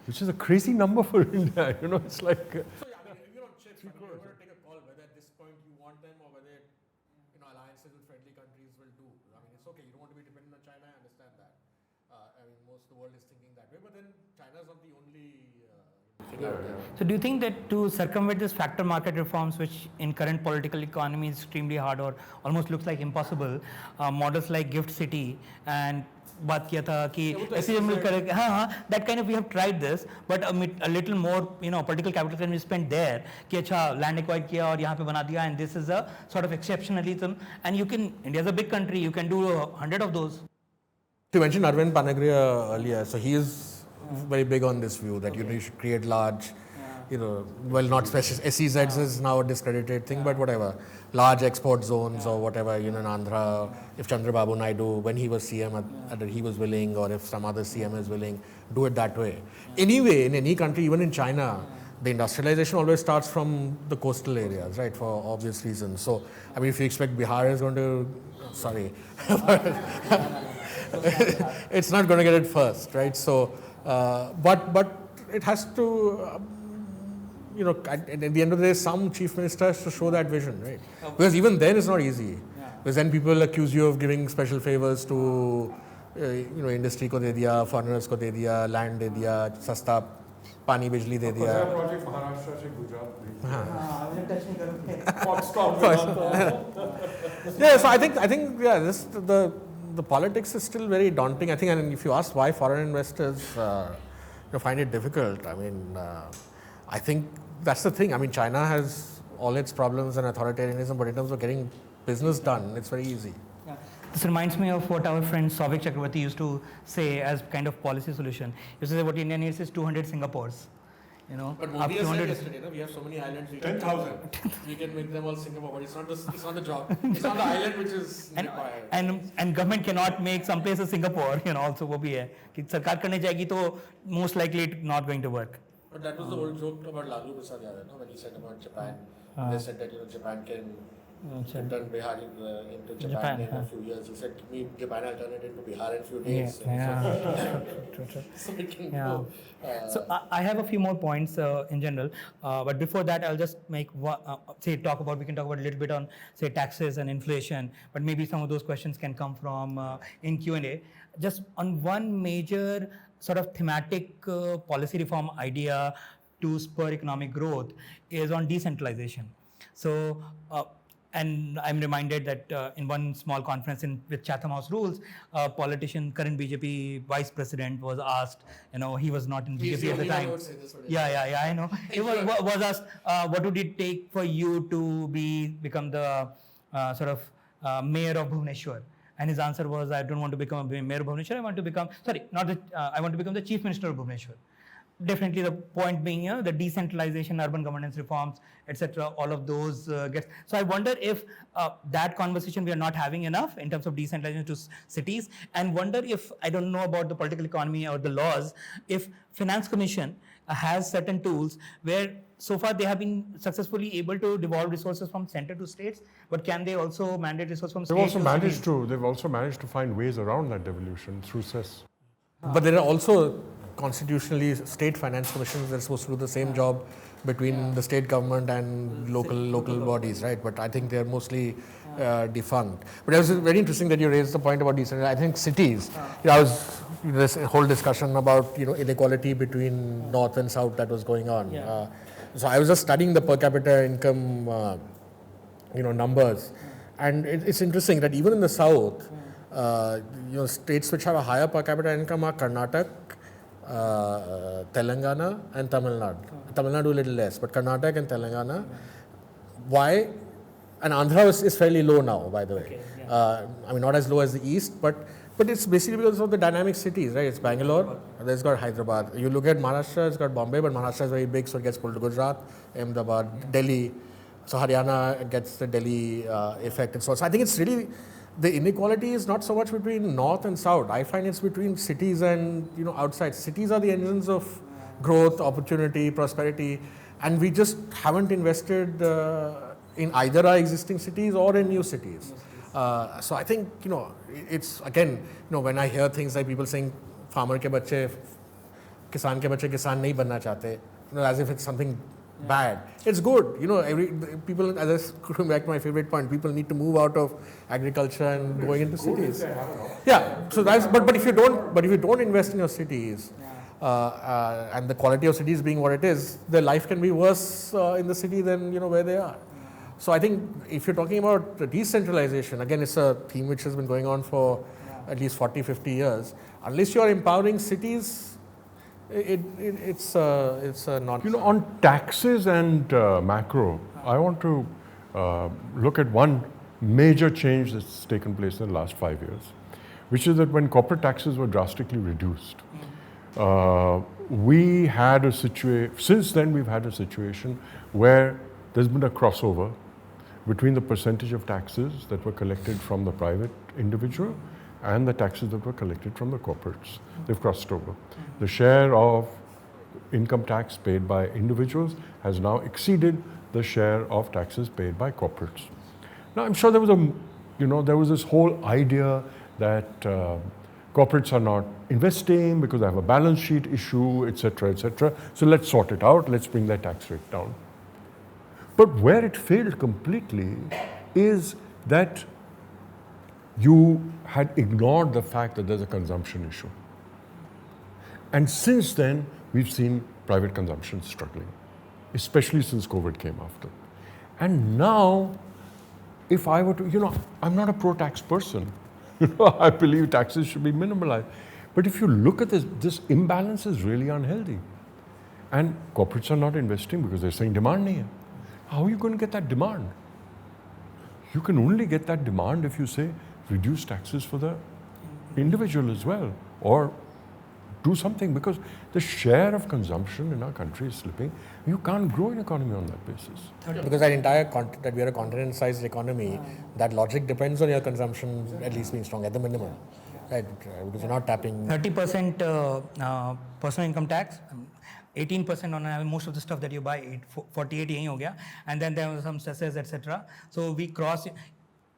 which is a crazy number for India. It's like... So yeah, I mean, if you're on chips, you want to take a call whether at this point you want them or whether, alliances with friendly countries will do. I mean, it's okay, you don't want to be dependent on China, I understand that. I mean, most of the world is thinking that way, but then China's not the only thing out there. So do you think that to circumvent this factor market reforms, which in current political economy is extremely hard or almost looks like impossible, models like Gift City and बात किया था कि ऐसे मिलकर that kind of we have tried this, but a little more political capital can be spent there कि अच्छा land acquired किया और यहाँ पे बना दिया, and this is a sort of exceptionalism, and India is a big country, you can do 100 of those. You mentioned Arvind Panagria earlier, so he is very big on this view that you should create large, well, not special SEZs is now a discredited thing, but whatever, large export zones or whatever, in Andhra, if Chandrababu Naidu, when he was CM, he was willing, or if some other CM is willing, do it that way. Anyway, in any country, even in China, the industrialization always starts from the coastal areas, right, for obvious reasons. So, I mean, if you expect Bihar is going to, it's not going to get it first, right? So, but it has to, at the end of the day, some chief minister has to show that vision, right? Because even then it's not easy. Because then people accuse you of giving special favors to, industry ko de diya, foreigners ko de diya, land de diya, sasta pani bijli de diya. Project Maharashtra se Gujarat. Yeah, so I think the politics is still very daunting. I think, and if you ask why foreign investors find it difficult, I mean, I think that's the thing. I mean, China has all its problems and authoritarianism, but in terms of getting business done, it's very easy. Yeah. This reminds me of what our friend Souvik Chakravarti used to say as kind of policy solution. He used to say what India needs is 200 Singapores. But Modi has said yesterday, we have so many islands. 10,000. We can make them all Singapore, but it's not the job. It's not the island which is required. And government cannot make some places Singapore. Also वो भी है कि सरकार करने जाएगी तो most likely it's not going to work. But that was the old joke about Lalu Prasad Yadav, when he said about Japan. They said that Japan can turn Bihar into Japan in a few years. He said, Japan will turn it into Bihar in a few days. True. So we can go. So I have a few more points in general, but before that I'll just make we can talk about a little bit on say taxes and inflation, but maybe some of those questions can come from in Q&A. Just on one major sort of thematic policy reform idea to spur economic growth is on decentralization. So, and I'm reminded that in one small conference with Chatham House Rules, a politician, current BJP vice president, was asked, he was not in BJP at the time. Yeah, I know. He was asked, what would it take for you to become the mayor of Bhubaneswar? And his answer was, I don't want to become a mayor of Bhubaneswar, I want to become the chief minister of Bhubaneswar. Definitely the point being, the decentralization, urban governance reforms, etc., all of those gets. So I wonder if that conversation we are not having enough in terms of decentralization to cities, and wonder if, I don't know about the political economy or the laws, if Finance Commission has certain tools where so far they have been successfully able to devolve resources from center to states, but can they also mandate resources from states? They've also managed to find ways around that devolution through cess. But there are also constitutionally state finance commissions that are supposed to do the same job between the state government and local bodies, right? But I think they're mostly defunct. But it was very interesting that you raised the point about decentralization. I think cities, this whole discussion about inequality between north and south that was going on. So I was just studying the per capita income numbers, and it's interesting that even in the south, States which have a higher per capita income are Karnataka, Telangana and Tamil Nadu. Tamil Nadu a little less, but Karnataka and Telangana. Why? And Andhra is fairly low now, by the way. Not as low as the East, but it's basically because of the dynamic cities, right? It's Bangalore, there's got Hyderabad. You look at Maharashtra, it's got Bombay, but Maharashtra is very big, so it gets pulled to Gujarat, Ahmedabad, Delhi. So Haryana gets the Delhi effect and so on. So I think it's really, the inequality is not so much between north and south. I find it's between cities and outside. Cities are the engines of growth, opportunity, prosperity, and we just haven't invested in either our existing cities or in new cities. So I think it's again when I hear things like people saying farmer ke bache kisan nahi banna chahte, as if it's something bad. It's good, people, as I come back to my favorite point, people need to move out of agriculture and going into cities. Yeah, so that's but if you don't invest in your cities, and the quality of cities being what it is, their life can be worse in the city than where they are. So I think if you're talking about decentralization, again, it's a theme which has been going on for at least 40, 50 years. Unless you're empowering cities, it's not. On taxes and macro, I want to look at one major change that's taken place in the last 5 years, which is that when corporate taxes were drastically reduced, we had a situation. Since then, we've had a situation where there's been a crossover between the percentage of taxes that were collected from the private individual and the taxes that were collected from the corporates. They've crossed over. The share of income tax paid by individuals has now exceeded the share of taxes paid by corporates. Now, I'm sure there was this whole idea that corporates are not investing because they have a balance sheet issue, etc., etc. So let's sort it out. Let's bring their tax rate down. But where it failed completely is that you had ignored the fact that there's a consumption issue. And since then, we've seen private consumption struggling, especially since COVID came after. And now, if I were to, I'm not a pro-tax person. I believe taxes should be minimalized. But if you look at this imbalance is really unhealthy. And corporates are not investing because they're saying demand nahi hai. How are you going to get that demand? You can only get that demand if you say reduce taxes for the individual as well, or do something, because the share of consumption in our country is slipping. You can't grow an economy on that basis. Because that we are a continent-sized economy, that logic depends on your consumption at least being strong at the minimum, right? Because you're not tapping 30% personal income tax. 18% on most of the stuff that you buy, 48 yahi ho gaya, and then there were some cesses, etc. So we cross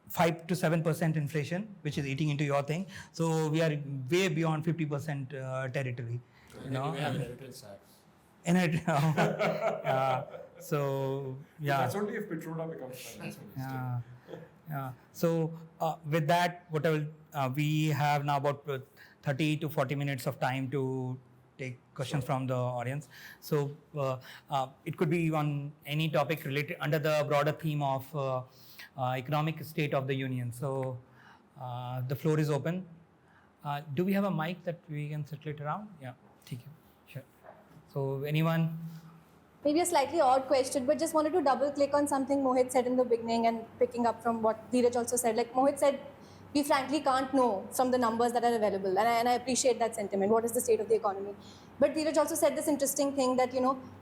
5 to 7% inflation, which is eating into your thing. So we are way beyond 50% territory. So yeah. That's only if Petroda becomes finance minister. Yeah. So with that, we have now about 30 to 40 minutes of time to take questions from the audience. So it could be on any topic related under the broader theme of economic state of the union. So the floor is open. Do we have a mic that we can circulate around? Yeah, thank you. Sure. So anyone? Maybe a slightly odd question, but just wanted to double click on something Mohit said in the beginning and picking up from what Dhiraj also said. Like Mohit said, we frankly can't know from the numbers that are available. And I appreciate that sentiment. What is the state of the economy? But Dhiraj also said this interesting thing that,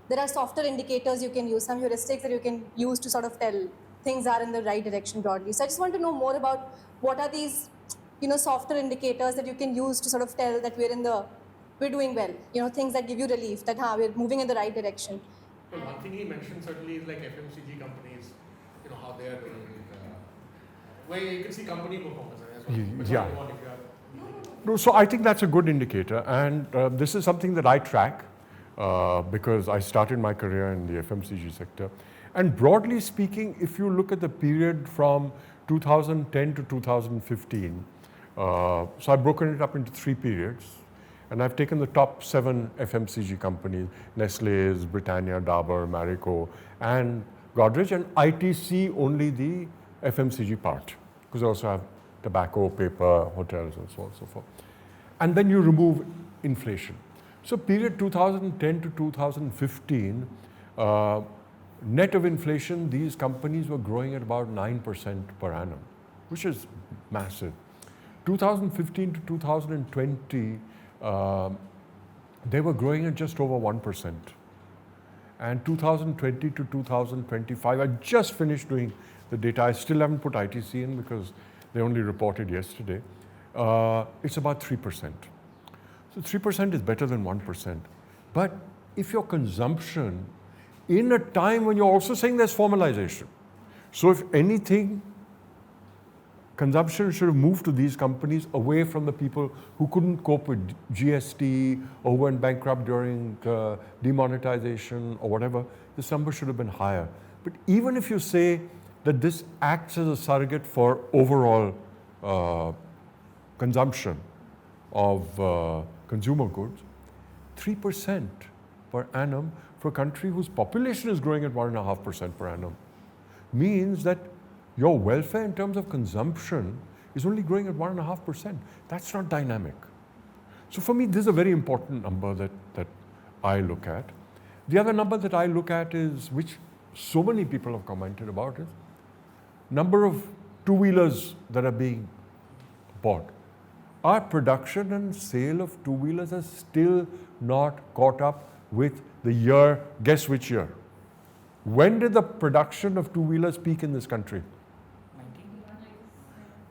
there are softer indicators you can use, some heuristics that you can use to sort of tell things are in the right direction broadly. So I just want to know more about what are these, softer indicators that you can use to sort of tell that we're doing well. Things that give you relief that we're moving in the right direction. Well, one thing he mentioned certainly is like FMCG companies, how they are doing. Where you can see company performance. Yeah. No, so I think that's a good indicator, and this is something that I track because I started my career in the FMCG sector. And broadly speaking, if you look at the period from 2010 to 2015, so I've broken it up into 3 periods, and I've taken the top 7 FMCG companies, Nestlé's, Britannia, Dabur, Marico, and Godrej, and ITC only the FMCG part, because I also have tobacco, paper, hotels, and so on and so forth. And then you remove inflation. So period 2010 to 2015, net of inflation, these companies were growing at about 9% per annum, which is massive. 2015 to 2020, they were growing at just over 1%. And 2020 to 2025, I just finished doing the data. I still haven't put ITC in because they only reported yesterday. It's about 3%. So 3% is better than 1%. But if your consumption, in a time when you're also saying there's formalization, so if anything, consumption should have moved to these companies away from the people who couldn't cope with GST or went bankrupt during demonetization or whatever. This number should have been higher. But even if you say that this acts as a surrogate for overall consumption of consumer goods, 3% per annum for a country whose population is growing at 1.5% per annum means that your welfare in terms of consumption is only growing at 1.5%. That's not dynamic. So for me, this is a very important number that I look at. The other number that I look at is, which so many people have commented about, is number of two-wheelers that are being bought. Our production and sale of two-wheelers has still not caught up with the year, guess which year? When did the production of two-wheelers peak in this country?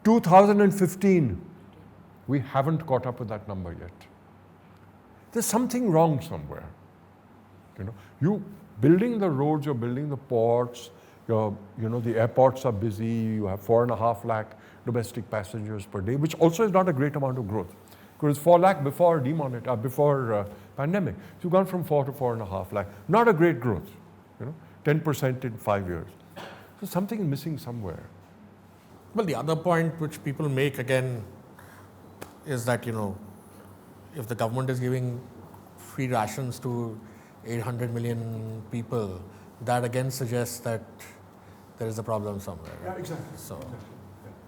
2015. We haven't caught up with that number yet. There's something wrong somewhere. You building the roads, you're building the ports, the airports are busy, you have 4.5 lakh domestic passengers per day, which also is not a great amount of growth. Because it's 4 lakh before pandemic. So you've gone from 4 to 4.5 lakh. Not a great growth, 10% in 5 years. So something is missing somewhere. Well, the other point which people make again is that, if the government is giving free rations to 800 million people, that again suggests that there is a problem somewhere. Yeah, exactly. So,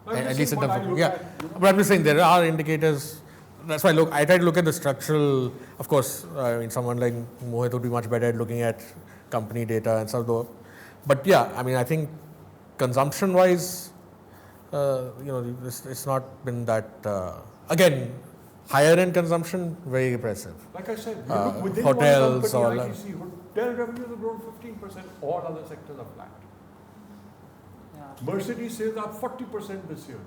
exactly. at least in terms of, but I'm just saying there are indicators. That's why I try to look at the structural. Of course, someone like Mohit would be much better at looking at company data and stuff though. But yeah, I think consumption-wise, it's not been that, again, higher end consumption, very impressive. Like I said, you look within hotels one company, ITC, hotel revenues have grown 15%, all other sectors are flat. Yeah. Mercedes sales are 40% this year.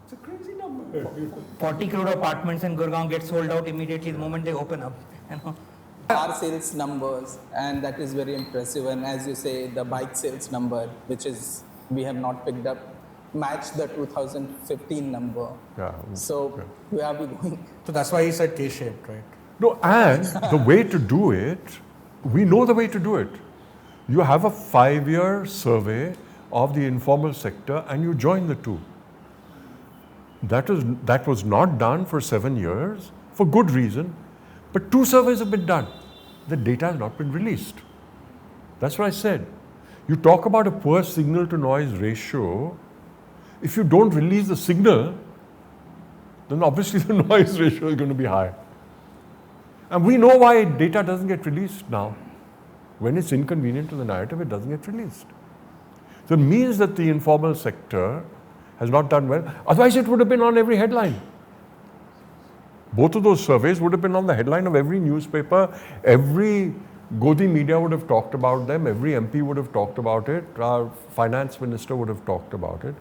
It's a crazy number. 40 crore apartments in Gurgaon get sold out immediately the moment they open up. Our sales numbers, and that is very impressive. And as you say, the bike sales number, which is we have not picked up, match the 2015 number. Yeah. So where are we going? So that's why he said K-shaped, right? No, and the way to do it, we know the way to do it. You have a 5-year survey of the informal sector and you join the two. That was not done for 7 years for good reason, but 2 surveys have been done. The data has not been released. That's what I said. You talk about a poor signal to noise ratio. If you don't release the signal, then obviously the noise ratio is going to be high. And we know why data doesn't get released now. When it's inconvenient to the narrative, it doesn't get released. So it means that the informal sector has not done well. Otherwise, it would have been on every headline. Both of those surveys would have been on the headline of every newspaper. Every Godi media would have talked about them. Every MP would have talked about it. Our finance minister would have talked about it.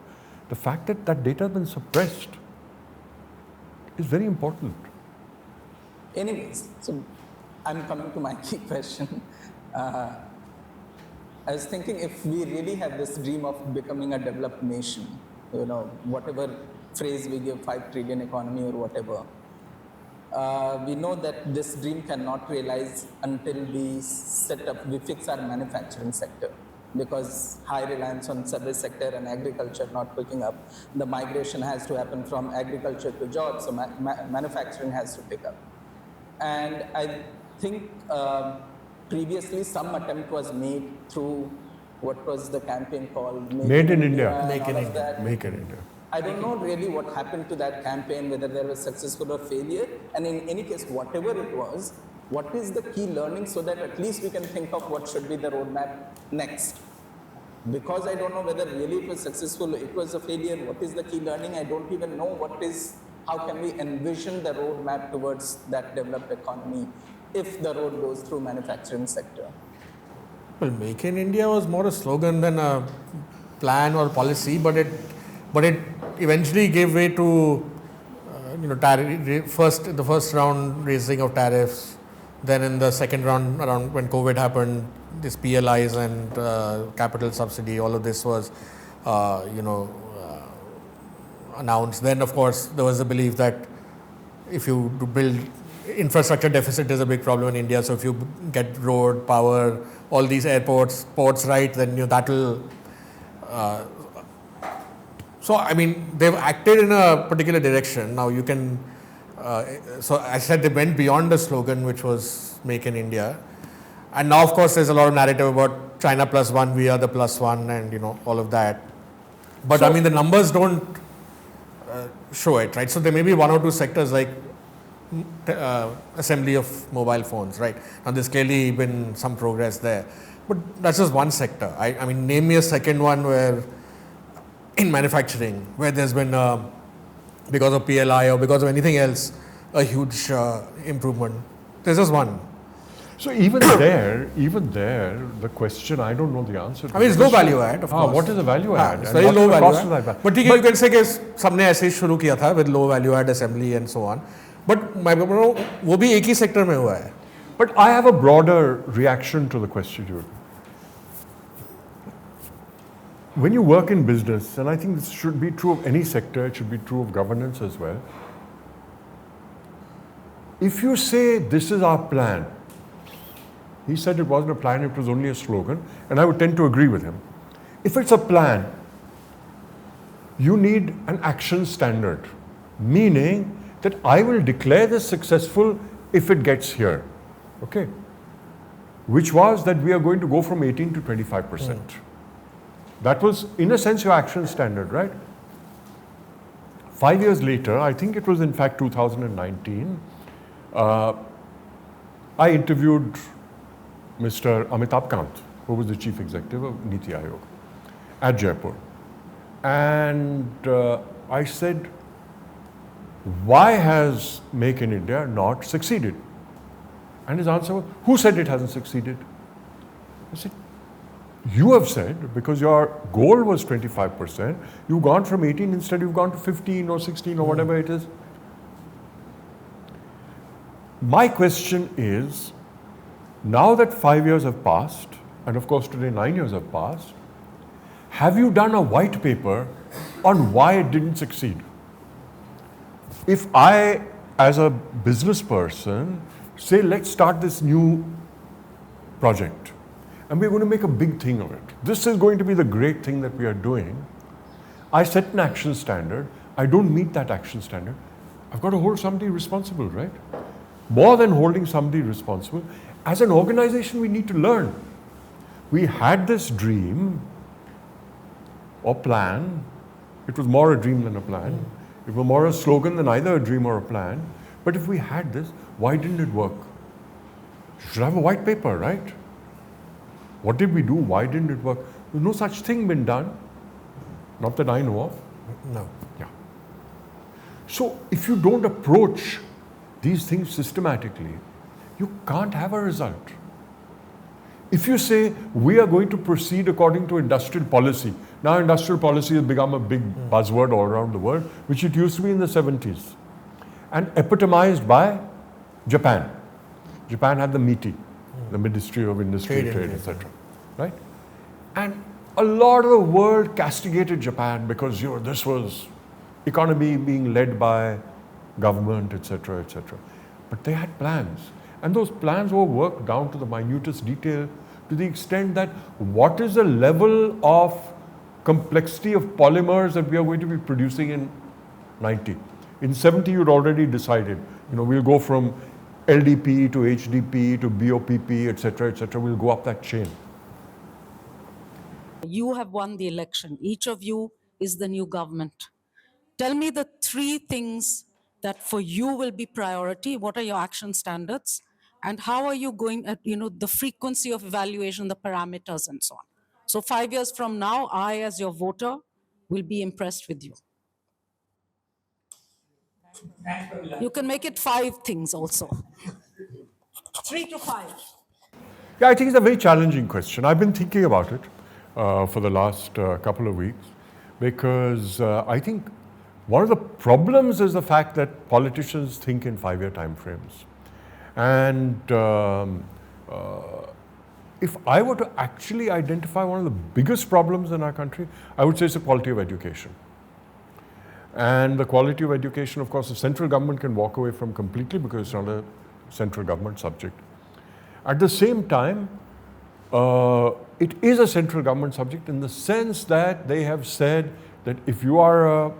The fact that that data has been suppressed is very important. Anyways, so I'm coming to my key question. I was thinking, if we really have this dream of becoming a developed nation, whatever phrase we give, 5 trillion economy or whatever, we know that this dream cannot realize until we fix our manufacturing sector, because high reliance on service sector and agriculture not picking up. The migration has to happen from agriculture to jobs, so manufacturing has to pick up. And I think previously some attempt was made through, what was the campaign called? Made in India. Make in India. Make in India. I don't know really what happened to that campaign, whether there was successful or failure. And in any case, whatever it was, what is the key learning so that at least we can think of what should be the roadmap next? Because I don't know whether really it was successful, it was a failure, what is the key learning? I don't even know how can we envision the roadmap towards that developed economy if the road goes through manufacturing sector. Well, Make in India was more a slogan than a plan or policy, but it eventually gave way to the first round raising of tariffs. Then in the second round, around when COVID happened, this PLIs and capital subsidy, all of this was announced. Then of course there was the belief that if you build infrastructure deficit is a big problem in India. So if you get road, power, all these airports, ports right, then that will. So I mean, they've acted in a particular direction. Now you can. So I said they went beyond the slogan, which was "Make in India," and now of course there's a lot of narrative about China plus one, we are the plus one, and all of that. But so, I mean, the numbers don't show it, right? So there may be one or two sectors like assembly of mobile phones, right? Now there's clearly been some progress there, but that's just one sector. I mean, name me a second one where in manufacturing where there's been because of PLI or because of anything else a huge improvement. There's just one. So even there, the question, I don't know the answer to. I mean, it's low value add, of course. What is the value add? It's very low value add. But you can say that सबने ऐसे ही शुरू किया था with low value add assembly and so on. But वो भी एक ही sector में हुआ है. But I have a broader reaction to the question you. When you work in business, and I think this should be true of any sector, it should be true of governance as well. If you say this is our plan, he said it wasn't a plan, it was only a slogan, and I would tend to agree with him. If it's a plan, you need an action standard, meaning that I will declare this successful if it gets here, okay? Which was that we are going to go from 18 to 25%. That was, in a sense, your action standard, right? 5 years later, I think it was in fact 2019, I interviewed Mr. Amitabh Kant, who was the chief executive of Niti Aayog at Jaipur. And I said, why has Make in India not succeeded? And his answer was, who said it hasn't succeeded? I said, you have said, because your goal was 25%, you've gone from 18, instead you've gone to 15 or 16 or whatever it is. My question is, now that 5 years have passed, and of course today 9 years have passed, have you done a white paper on why it didn't succeed? If I, as a business person, say, let's start this new project, and we're going to make a big thing of it. This is going to be the great thing that we are doing. I set an action standard. I don't meet that action standard. I've got to hold somebody responsible, right? More than holding somebody responsible, as an organization, we need to learn. We had this dream or plan. It was more a dream than a plan. It was more a slogan than either a dream or a plan. But if we had this, why didn't it work? You should have a white paper, right? What did we do? Why didn't it work? There's no such thing been done. Not that I know of. No. Yeah. So if you don't approach these things systematically, you can't have a result. If you say, we are going to proceed according to industrial policy. Now industrial policy has become a big buzzword all around the world, which it used to be in the 70s. And epitomized by Japan. Japan had the MITI, the Ministry of Industry, Trade, etc. Right? And a lot of the world castigated Japan because this was economy being led by government, etc., etc. But they had plans. And those plans were worked down to the minutest detail, to the extent that what is the level of complexity of polymers that we are going to be producing in 90. In 70, you'd already decided, we'll go from LDP to HDP to BOPP, etc., etc. We'll go up that chain. You have won the election. Each of you is the new government. tell me the 3 things that for you will be priority. What are your action standards? And how are you going at, the frequency of evaluation, the parameters and so on. So 5 years from now, I, as your voter, will be impressed with you. You can make it 5 things also. 3 to 5. Yeah, I think it's a very challenging question. I've been thinking about it for the last couple of weeks because I think one of the problems is the fact that politicians think in 5-year time frames. And if I were to actually identify one of the biggest problems in our country, I would say it's the quality of education. And the quality of education, of course, the central government can walk away from completely because it's not a central government subject. At the same time, it is a central government subject in the sense that they have said that if you are a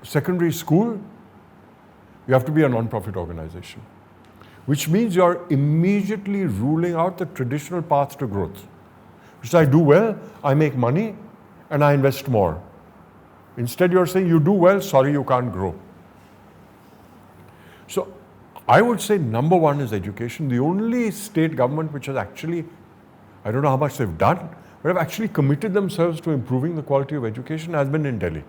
secondary school, you have to be a non-profit organization, which means you're immediately ruling out the traditional path to growth. Which is I do well, I make money, and I invest more. Instead, you're saying you do well, sorry, you can't grow. So I would say number one is education. The only state government which has actually, I don't know how much they've done, but have actually committed themselves to improving the quality of education has been in Delhi.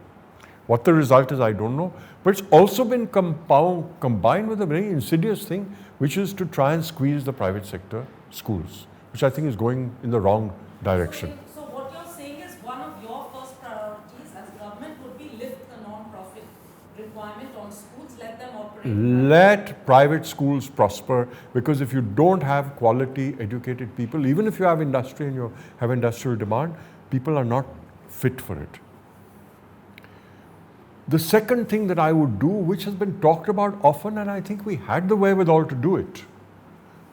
What the result is, I don't know. But it's also been combined with a very insidious thing, which is to try and squeeze the private sector schools, which I think is going in the wrong direction. So what you're saying is one of your first priorities as government would be lift the non-profit requirement on schools, let them operate. Let private schools prosper, because if you don't have quality educated people, even if you have industry and you have industrial demand, people are not fit for it. The second thing that I would do, which has been talked about often, and I think we had the wherewithal to do it.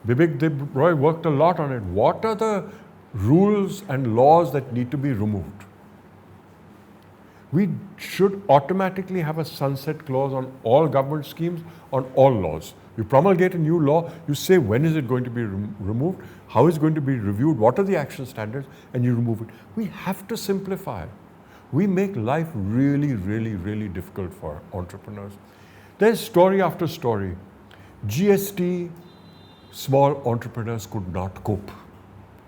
Bibek Roy worked a lot on it. What are the rules and laws that need to be removed? We should automatically have a sunset clause on all government schemes, on all laws. You promulgate a new law, you say when is it going to be removed, how is it going to be reviewed, what are the action standards, and you remove it. We have to simplify. We make life really, really, really difficult for entrepreneurs. There's story after story. GST, small entrepreneurs could not cope.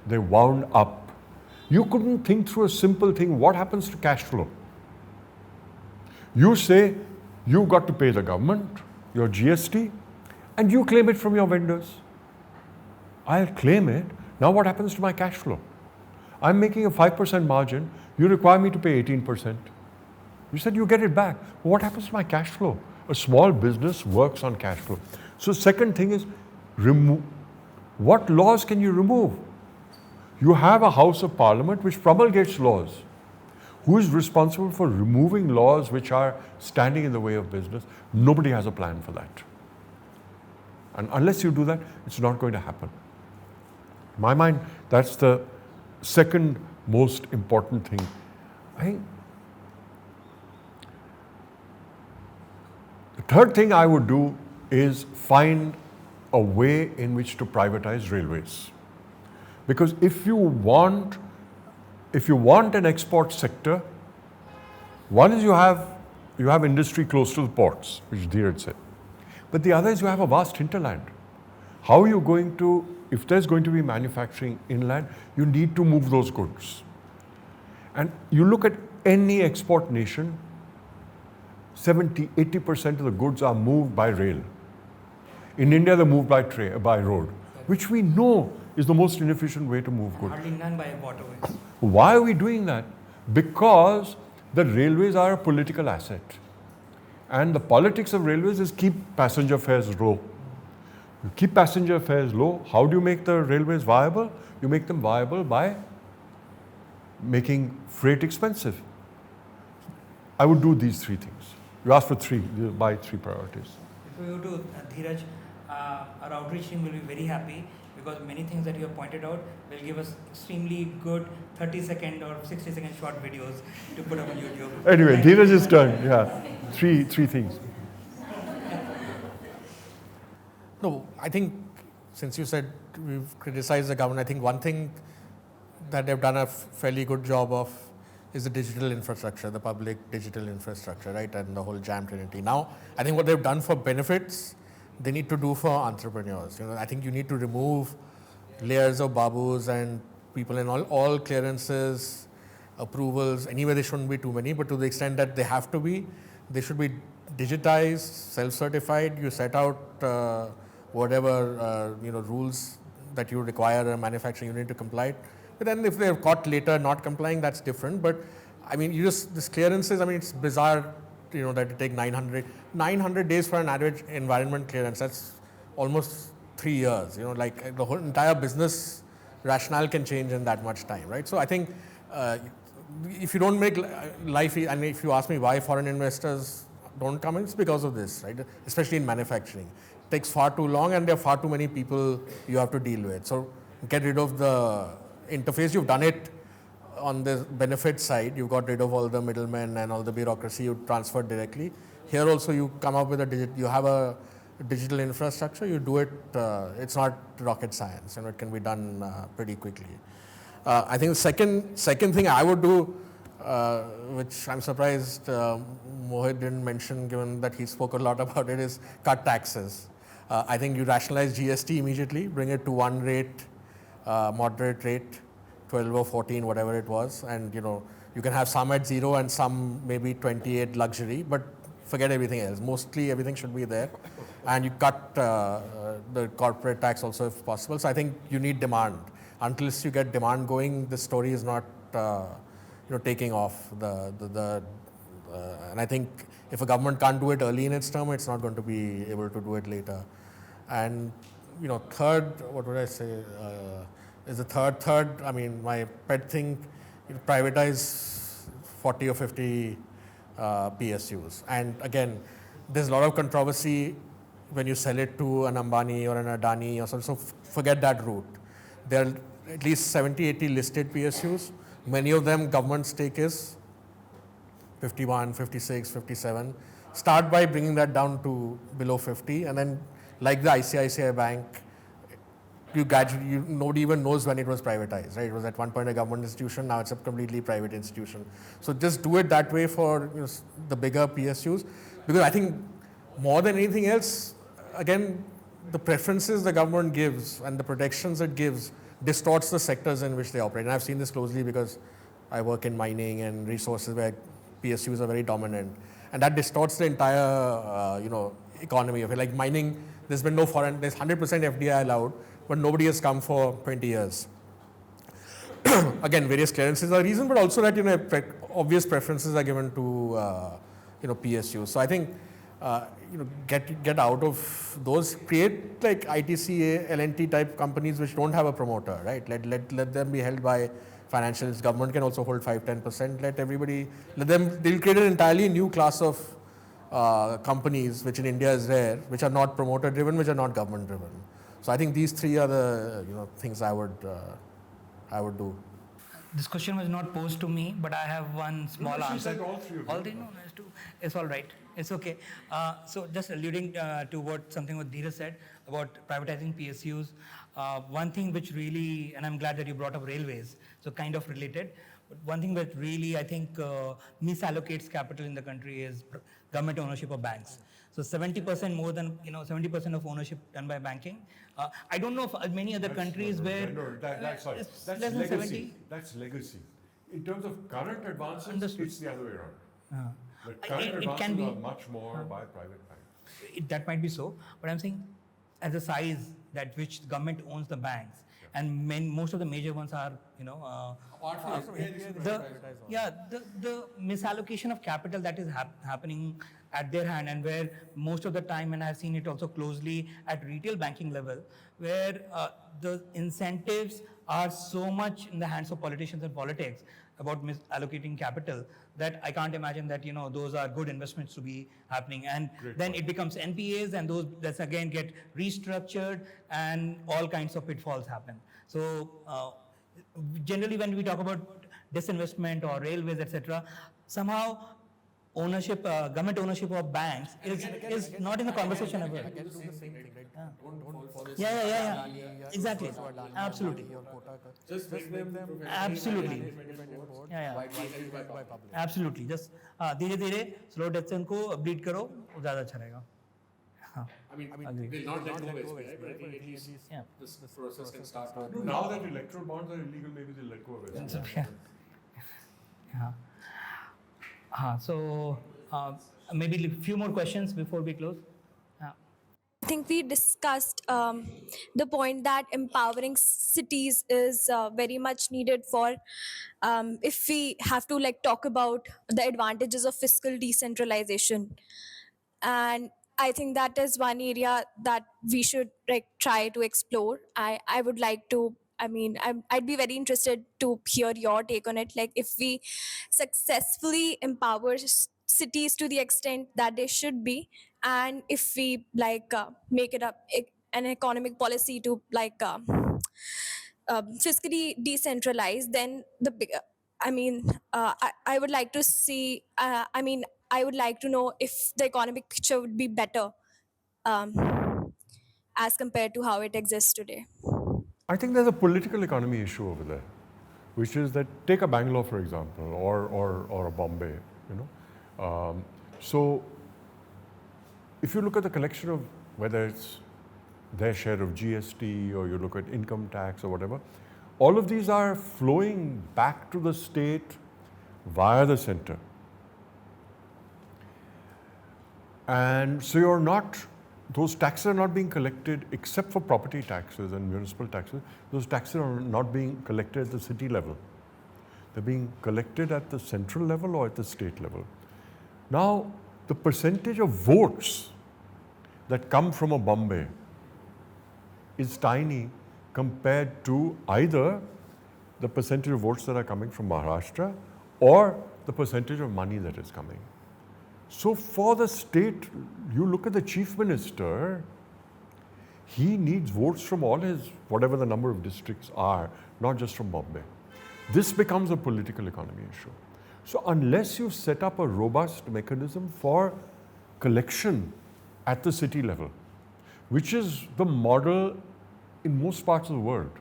They wound up. You couldn't think through a simple thing. What happens to cash flow? You say you got to pay the government, your GST, and you claim it from your vendors. I'll claim it. Now what happens to my cash flow? I'm making a 5% margin. You require me to pay 18%. You said you get it back. What happens to my cash flow? A small business works on cash flow. So second thing is, remove. What laws can you remove? You have a House of Parliament which promulgates laws. Who is responsible for removing laws which are standing in the way of business? Nobody has a plan for that. And unless you do that, it's not going to happen. In my mind, that's the second most important thing. I think the third thing I would do is find a way in which to privatize railways. Because if you want an export sector, one is you have industry close to the ports, which Dhiraj said. But the other is you have a vast hinterland. How are you going to, if there's going to be manufacturing inland, you need to move those goods. And you look at any export nation, 70-80% of the goods are moved by rail. In India, they're moved by road, which we know is the most inefficient way to move goods. Hardly none by waterways. Why are we doing that? Because the railways are a political asset. And the politics of railways is keep passenger fares low. You keep passenger fares low. How do you make the railways viable? You make them viable by making freight expensive. I would do these three things. You asked for three, by three priorities. If we go to Dhiraj, our outreach team will be very happy because many things that you have pointed out will give us extremely good 30-second or 60-second short videos to put up on YouTube. Anyway, Dhiraj's turn. Yeah, three things. No, I think since you said we've criticized the government, I think one thing that they've done a fairly good job of is the digital infrastructure, the public digital infrastructure, right, and the whole jam trinity. Now, I think what they've done for benefits, they need to do for entrepreneurs. I think you need to remove layers of babus and people in all clearances, approvals. Anyway, there shouldn't be too many, but to the extent that they have to be, they should be digitized, self-certified. You set out whatever rules that you require a manufacturing unit to comply. But then if they're caught later not complying, that's different. But I mean, this clearances, I mean, it's bizarre, that it take 900 days for an average environment clearance. That's almost 3 years, like the whole entire business rationale can change in that much time, right? So I think if you don't make life, and if you ask me why foreign investors don't come in, it's because of this, right? Especially in manufacturing. It takes far too long and there are far too many people you have to deal with. So get rid of the interface. You've done it on the benefit side. You've got rid of all the middlemen and all the bureaucracy. You transfer directly. Here also you come up with you have a digital infrastructure. You do it. It's not rocket science, it can be done pretty quickly. I think the second thing I would do, which I'm surprised Mohit didn't mention, given that he spoke a lot about it, is cut taxes. I think you rationalize GST immediately, bring it to one rate, moderate rate, 12 or 14, whatever it was, and you can have some at 0 and some maybe 28 luxury, but forget everything else. Mostly everything should be there, and you cut the corporate tax also if possible. So I think you need demand. Until you get demand going, this story is not taking off. And I think if a government can't do it early in its term, it's not going to be able to do it later. And third, what would I say? Is the third. I mean, my pet thing: privatize 40 or 50 PSUs. And again, there's a lot of controversy when you sell it to an Ambani or an Adani or so forget that route. There are at least 70, 80 listed PSUs. Many of them government stake is 51, 56, 57. Start by bringing that down to below 50, and then like the ICICI Bank, nobody even knows when it was privatized, right? It was at one point a government institution, now it's a completely private institution. So just do it that way for the bigger PSUs, because I think more than anything else, again, the preferences the government gives and the protections it gives distorts the sectors in which they operate. And I've seen this closely because I work in mining and resources where PSUs are very dominant, and that distorts the entire economy of it. Like mining, there's 100% FDI allowed, but nobody has come for 20 years. Again, various clearances are a reason, but also that obvious preferences are given to PSUs. So I think get out of those, create like ITC, L&T type companies which don't have a promoter, right? Let them be held by financials. Government can also hold 5-10%. They'll create an entirely new class of companies, which in India is rare, which are not promoter driven, which are not government driven. So I think these three are the things I would do. This question was not posed to me, but I have one small she answer. said all three of you. All they know is to. It's all right. It's okay. So just alluding to something what Dhiraj said about privatizing PSUs. One thing which really, and I'm glad that you brought up railways, so kind of related. But one thing that really I think misallocates capital in the country is government ownership of banks. So 70% more than 70% of ownership done by banking. I don't know of many other countries where that's it's less legacy. than 70. That's legacy. In terms of current advances, it's the other way around. But current It advances can be are much more by private banks. That might be so, but I'm saying as a size that which the government owns the banks, and most of the major ones are the misallocation of capital that is happening at their hand, and where most of the time, and I've seen it also closely at retail banking level, where the incentives are so much in the hands of politicians and politics about misallocating capital that I can't imagine that those are good investments to be happening, and then it becomes NPAs, and that's again get restructured, and all kinds of pitfalls happen. So generally when we talk about disinvestment or railways, etc., somehow ownership, government ownership of banks is not in the conversation ever. Again, do the same thing, right? Don't fall this Yeah. Exactly. Absolutely. Just make them Absolutely. independent board, Yeah. widely held by public. Absolutely. Just धीरे धीरे slow death से उनको bleed करो, वो ज़्यादा अच्छा रहेगा. I mean, they'll not let go of SBI, but I think at least Yeah. this process can start. Now that electoral bonds are illegal, maybe they'll let go of it. So maybe a few more questions before we close. I think we discussed the point that empowering cities is very much needed for if we have to like talk about the advantages of fiscal decentralization. And I think that is one area that we should like try to explore. I would like to, I'd be very interested to hear your take on it. Like if we successfully empower cities to the extent that they should be, and if we like make it an economic policy to like fiscally decentralized, then the big, I would like to see, I would like to know if the economic picture would be better as compared to how it exists today. I think there's a political economy issue over there, which is that take a Bangalore, for example, or a Bombay, you know. So if you look at the collection of whether it's their share of GST or you look at income tax or whatever, all of these are flowing back to the state via the center. And so you're not, those taxes are not being collected except for property taxes and municipal taxes. Those taxes are not being collected at the city level. They're being collected at the central level or at the state level. Now, the percentage of votes that come from a Bombay is tiny compared to either the percentage of votes that are coming from Maharashtra or the percentage of money that is coming. So for the state, you look at the chief minister, he needs votes from all his, whatever the number of districts are, not just from Bombay. This becomes a political economy issue. So unless you set up a robust mechanism for collection at the city level, which is the model in most parts of the world.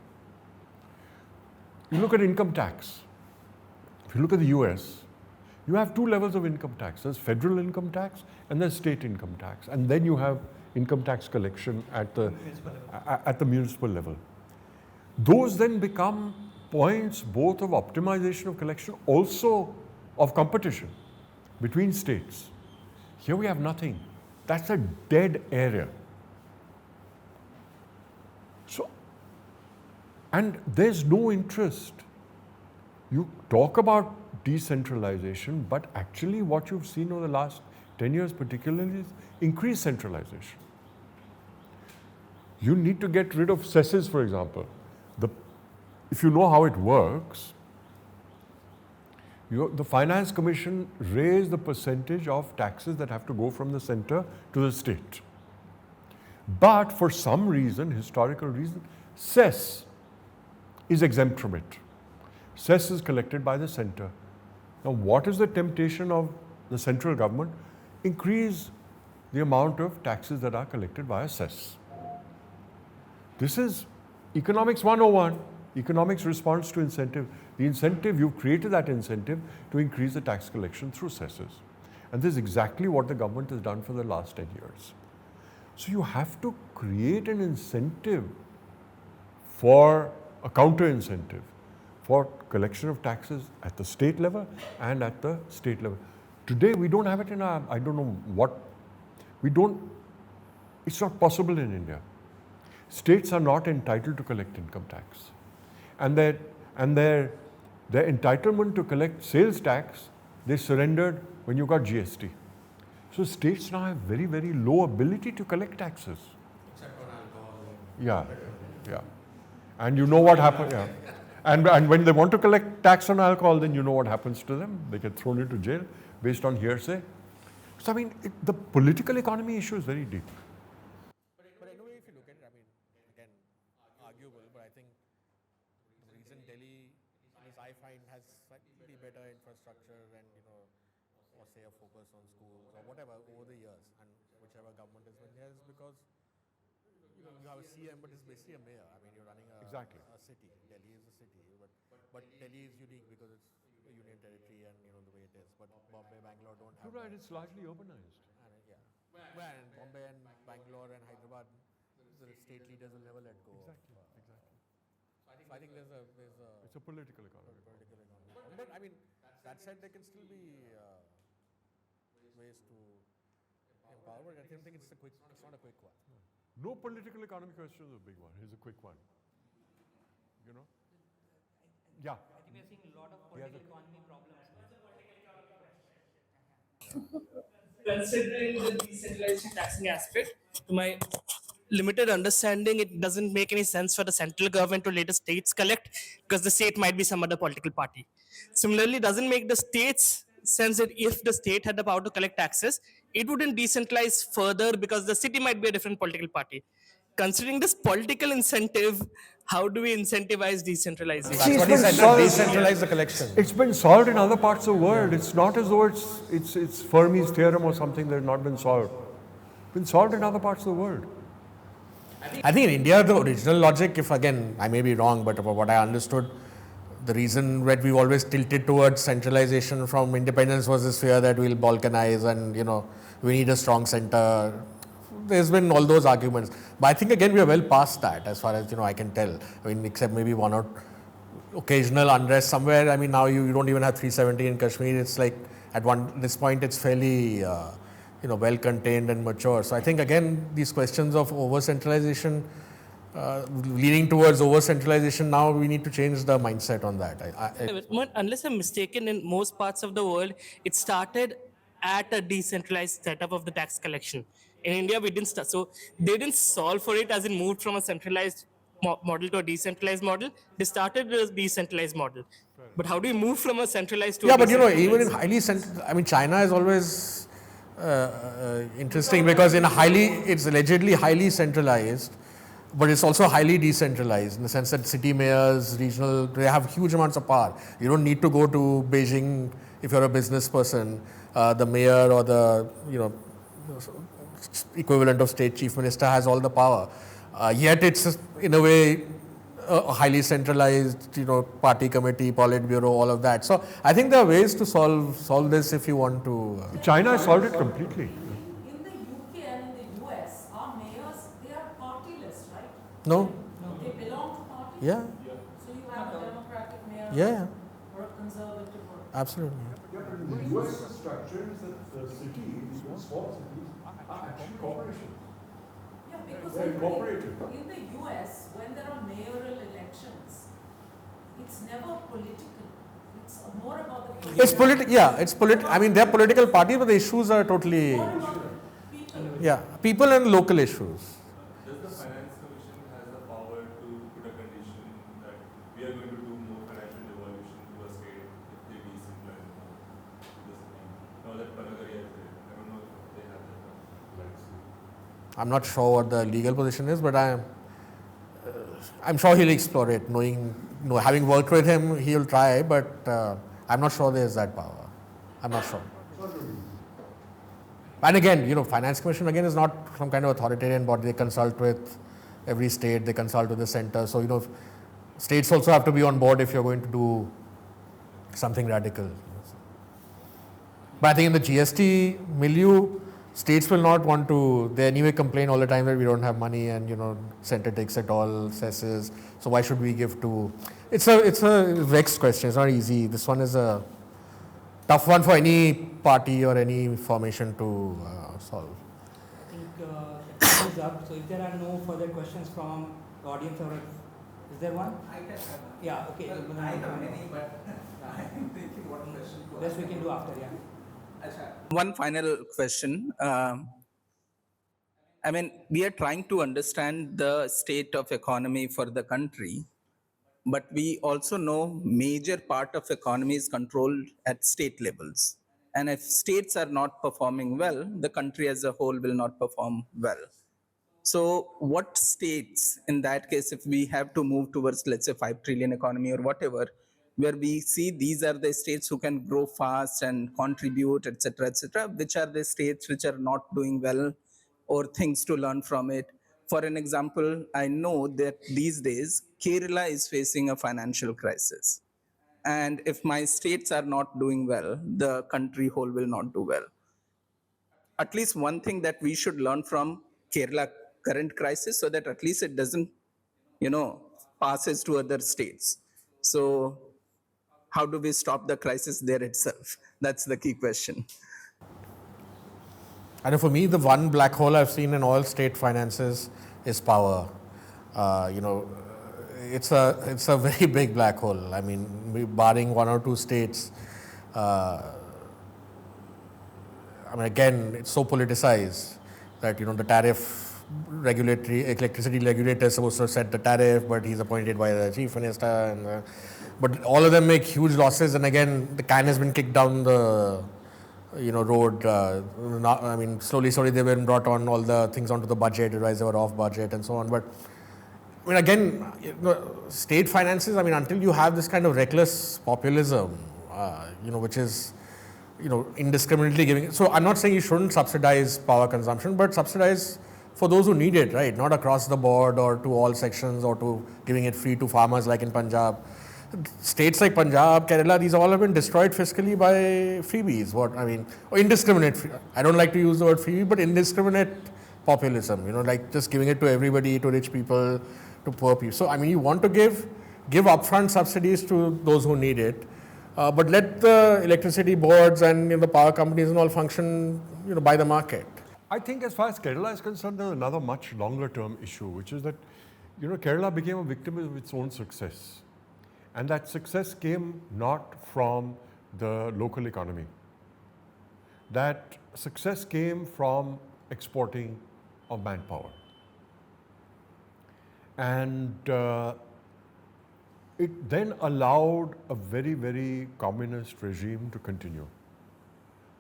You look at income tax. If you look at the US, you have two levels of income tax. There's federal income tax and there's state income tax. And then you have income tax collection at the municipal level. Those then become points both of optimization of collection, also of competition between states. Here we have nothing. That's a dead area. So, and there's no interest. You talk about decentralization, but actually what you've seen over the last 10 years particularly is increased centralization. You need to get rid of cesses, for example. If you know how it works, the Finance Commission raised the percentage of taxes that have to go from the center to the state. But for some reason, historical reason, cess is exempt from it. Cess is collected by the center. Now, what is the temptation of the central government? Increase the amount of taxes that are collected via cess. This is economics 101. Economics responds to incentive. The incentive, you've created that incentive to increase the tax collection through cesses. And this is exactly what the government has done for the last 10 years. So you have to create an incentive for a counter incentive for collection of taxes at the state level and at the state level. Today we don't have it in our, I don't know what, it's not possible in India. States are not entitled to collect income tax. And their entitlement to collect sales tax, they surrendered when you got GST. So states now have very, very low ability to collect taxes. Except on alcohol. Yeah. And you know what happens, yeah. And when they want to collect tax on alcohol, then you know what happens to them. They get thrown into jail based on hearsay. So I mean, the political economy issue is very deep. But in a way, if you look at it, I mean, again, arguable, but I think the reason Delhi, at least I find, has slightly better infrastructure and, or say say, a focus on schools or whatever over the years, and whichever government has been here, is because you have a CM, but it's basically a mayor. I mean, you're running a city. Delhi is a city, but Delhi is unique because it's a union territory and the way it is. But Bombay, Bangalore don't have. You're right. It's largely urbanized. And, well, and Bombay and Bangalore and Hyderabad, the state leaders will never let go. Exactly. So I think there's a It's a political economy. But I mean, that said, there can still be ways to empower. But I don't think it's not a quick one. No political economy question is a big one. Here's a quick one. Yeah. I think we are seeing a lot of political economy problems. Considering the decentralization taxing aspect, to my limited understanding, it doesn't make any sense for the central government to let the states collect because the state might be some other political party. Similarly, it doesn't make the states sense that if the state had the power to collect taxes, it wouldn't decentralize further because the city might be a different political party. Considering this political incentive, how do we incentivize decentralization? That's what he said, decentralize the collection. It's been solved in other parts of the world. It's not as though it's Fermi's theorem or something that has not been solved. It's been solved in other parts of the world. I think in India, the original logic, if again, I may be wrong, but what I understood, the reason that we've always tilted towards centralization from independence was this fear that we'll balkanize and, we need a strong center. There's been all those arguments. But I think again, we are well past that as far as, I can tell. I mean, except maybe one or occasional unrest somewhere. I mean, now you don't even have 370 in Kashmir. It's like at this point, it's fairly, well contained and mature. So I think again, these questions of over-centralization, leaning towards over-centralization, now we need to change the mindset on that. Unless I'm mistaken, in most parts of the world, it started at a decentralized setup of the tax collection. In India, we didn't start. So they didn't solve for it as it moved from a centralized model to a decentralized model. They started with a decentralized model. But how do you move from a centralized to a decentralized? But even in highly I mean, China is always interesting because it's allegedly highly centralized, but it's also highly decentralized in the sense that city mayors, regional, they have huge amounts of power. You don't need to go to Beijing if you're a business person. The mayor or the equivalent of state chief minister has all the power. Yet it's in a way a highly centralized, party committee, politburo, all of that. So I think there are ways to solve this if you want to. China has solved it completely. In the UK and in the US, our mayors, they are partyless, right? No? They belong to parties? Yeah. So you have a democratic mayor Yeah. or a conservative or... Absolutely. Yeah, but in the US structure is that the cities, small cities, are actually corporations. Yeah, because They're incorporated. in the US, when there are mayoral elections, it's never political. It's more about the... It's political. Yeah, it's political. I mean, they're political parties, but the issues are totally. More about the people. Yeah, people and local issues. Does the Finance Commission has the power to put a condition that we are going to do more financial devolution to a state if they decentralize now that Panagari has it? I don't know if they have that. I'm not sure what the legal position is, but I'm sure he'll explore it. Having worked with him, he'll try, but I'm not sure there's that power. I'm not sure. And again, Finance Commission again is not some kind of authoritarian body. They consult with every state, they consult with the center. So, states also have to be on board if you're going to do something radical. But I think in the GST milieu, states will not want to, they anyway complain all the time that we don't have money and, center takes it all, cesses. So why should we give to, it's a vexed question, it's not easy. This one is a tough one for any party or any formation to solve. I think the time is up. So if there are no further questions from the audience, or is there one? I can have one. Yeah, okay. Well, I have many, but I'm thinking what question to This ask. we can do after, yeah. One final question. I mean, we are trying to understand the state of economy for the country, but we also know major part of economy is controlled at state levels. And if states are not performing well, the country as a whole will not perform well. So what states, in that case, if we have to move towards, let's say, 5 trillion economy or whatever, where we see these are the states who can grow fast and contribute, etc., which are the states which are not doing well, or things to learn from it. For an example, I know that these days Kerala is facing a financial crisis. And if my states are not doing well, the country whole will not do well. At least one thing that we should learn from Kerala current crisis, so that at least it doesn't, passes to other states. So how do we stop the crisis there itself? That's the key question. I know for me, the one black hole I've seen in all state finances is power. It's a very big black hole. I mean, barring one or two states, again, it's so politicized that, the tariff electricity regulator is supposed to set the tariff, but he's appointed by the chief minister. But all of them make huge losses, and again, the can has been kicked down the road. Slowly they've been brought on all the things onto the budget, otherwise they were off budget and so on. But again, state finances, until you have this kind of reckless populism, which is, indiscriminately giving. So I'm not saying you shouldn't subsidize power consumption, but subsidize for those who need it, right? Not across the board or to all sections or to giving it free to farmers like in Punjab. States like Punjab, Kerala, these all have been destroyed fiscally by freebies. Or indiscriminate. I don't like to use the word freebie, but indiscriminate populism. Like just giving it to everybody, to rich people, to poor people. So you want to give upfront subsidies to those who need it, but let the electricity boards and the power companies and all function, by the market. I think as far as Kerala is concerned, there's another much longer term issue, which is that, Kerala became a victim of its own success. And that success came not from the local economy. That success came from exporting of manpower. And it then allowed a very, very communist regime to continue,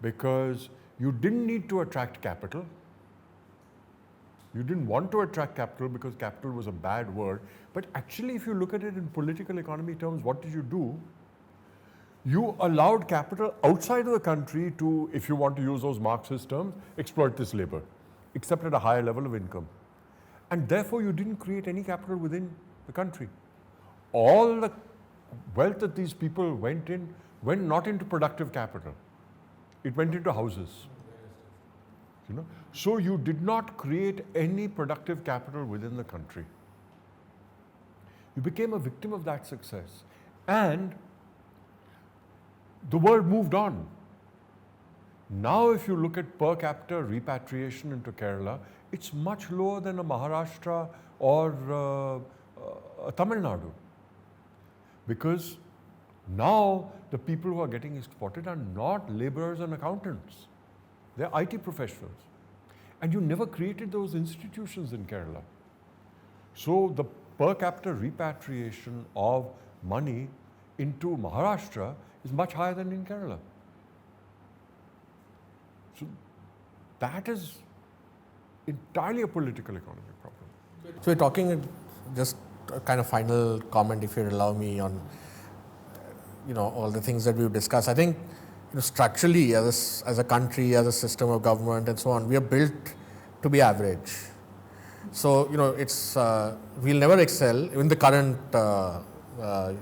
because you didn't need to attract capital. You didn't want to attract capital because capital was a bad word. But actually, if you look at it in political economy terms, what did you do? You allowed capital outside of the country to, if you want to use those Marxist terms, exploit this labor, except at a higher level of income. And therefore, you didn't create any capital within the country. All the wealth that these people went not into productive capital. It went into houses. So you did not create any productive capital within the country. You became a victim of that success. And the world moved on. Now if you look at per capita repatriation into Kerala, it's much lower than a Maharashtra or a Tamil Nadu. Because now the people who are getting exported are not laborers and accountants. They're IT professionals. And you never created those institutions in Kerala. So the per capita repatriation of money into Maharashtra is much higher than in Kerala. So that is entirely a political economic problem. So we're talking, just a kind of final comment, if you allow me, on all the things that we've discussed. I think structurally, as a country, as a system of government and so on, we are built to be average. So it's we'll never excel in the current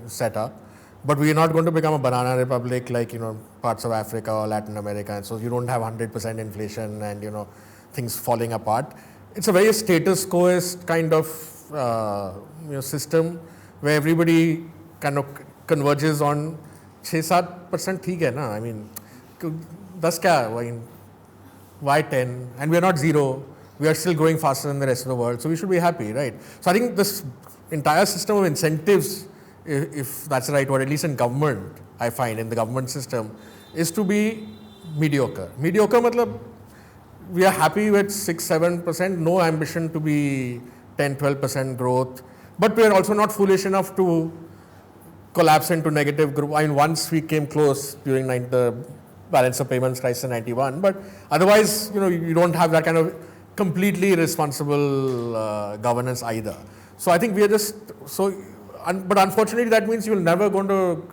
setup, but we are not going to become a banana republic like parts of Africa or Latin America. And so you don't have 100% inflation and things falling apart. It's a very status quoist kind of system where everybody kind of converges on 6-7% ठीक है ना. 10 क्या, why 10? And we are not zero. We are still growing faster than the rest of the world. So we should be happy, right? So I think this entire system of incentives, if that's right, or at least in government, I find in the government system, is to be mediocre. Mediocre matlab, we are happy with 6-7%, no ambition to be 10-12% growth. But we are also not foolish enough to collapse into negative growth. Once we came close during the balance of payments crisis in 91, but otherwise, you don't have that kind of completely irresponsible governance either. So I think we are just but unfortunately, that means you're never going to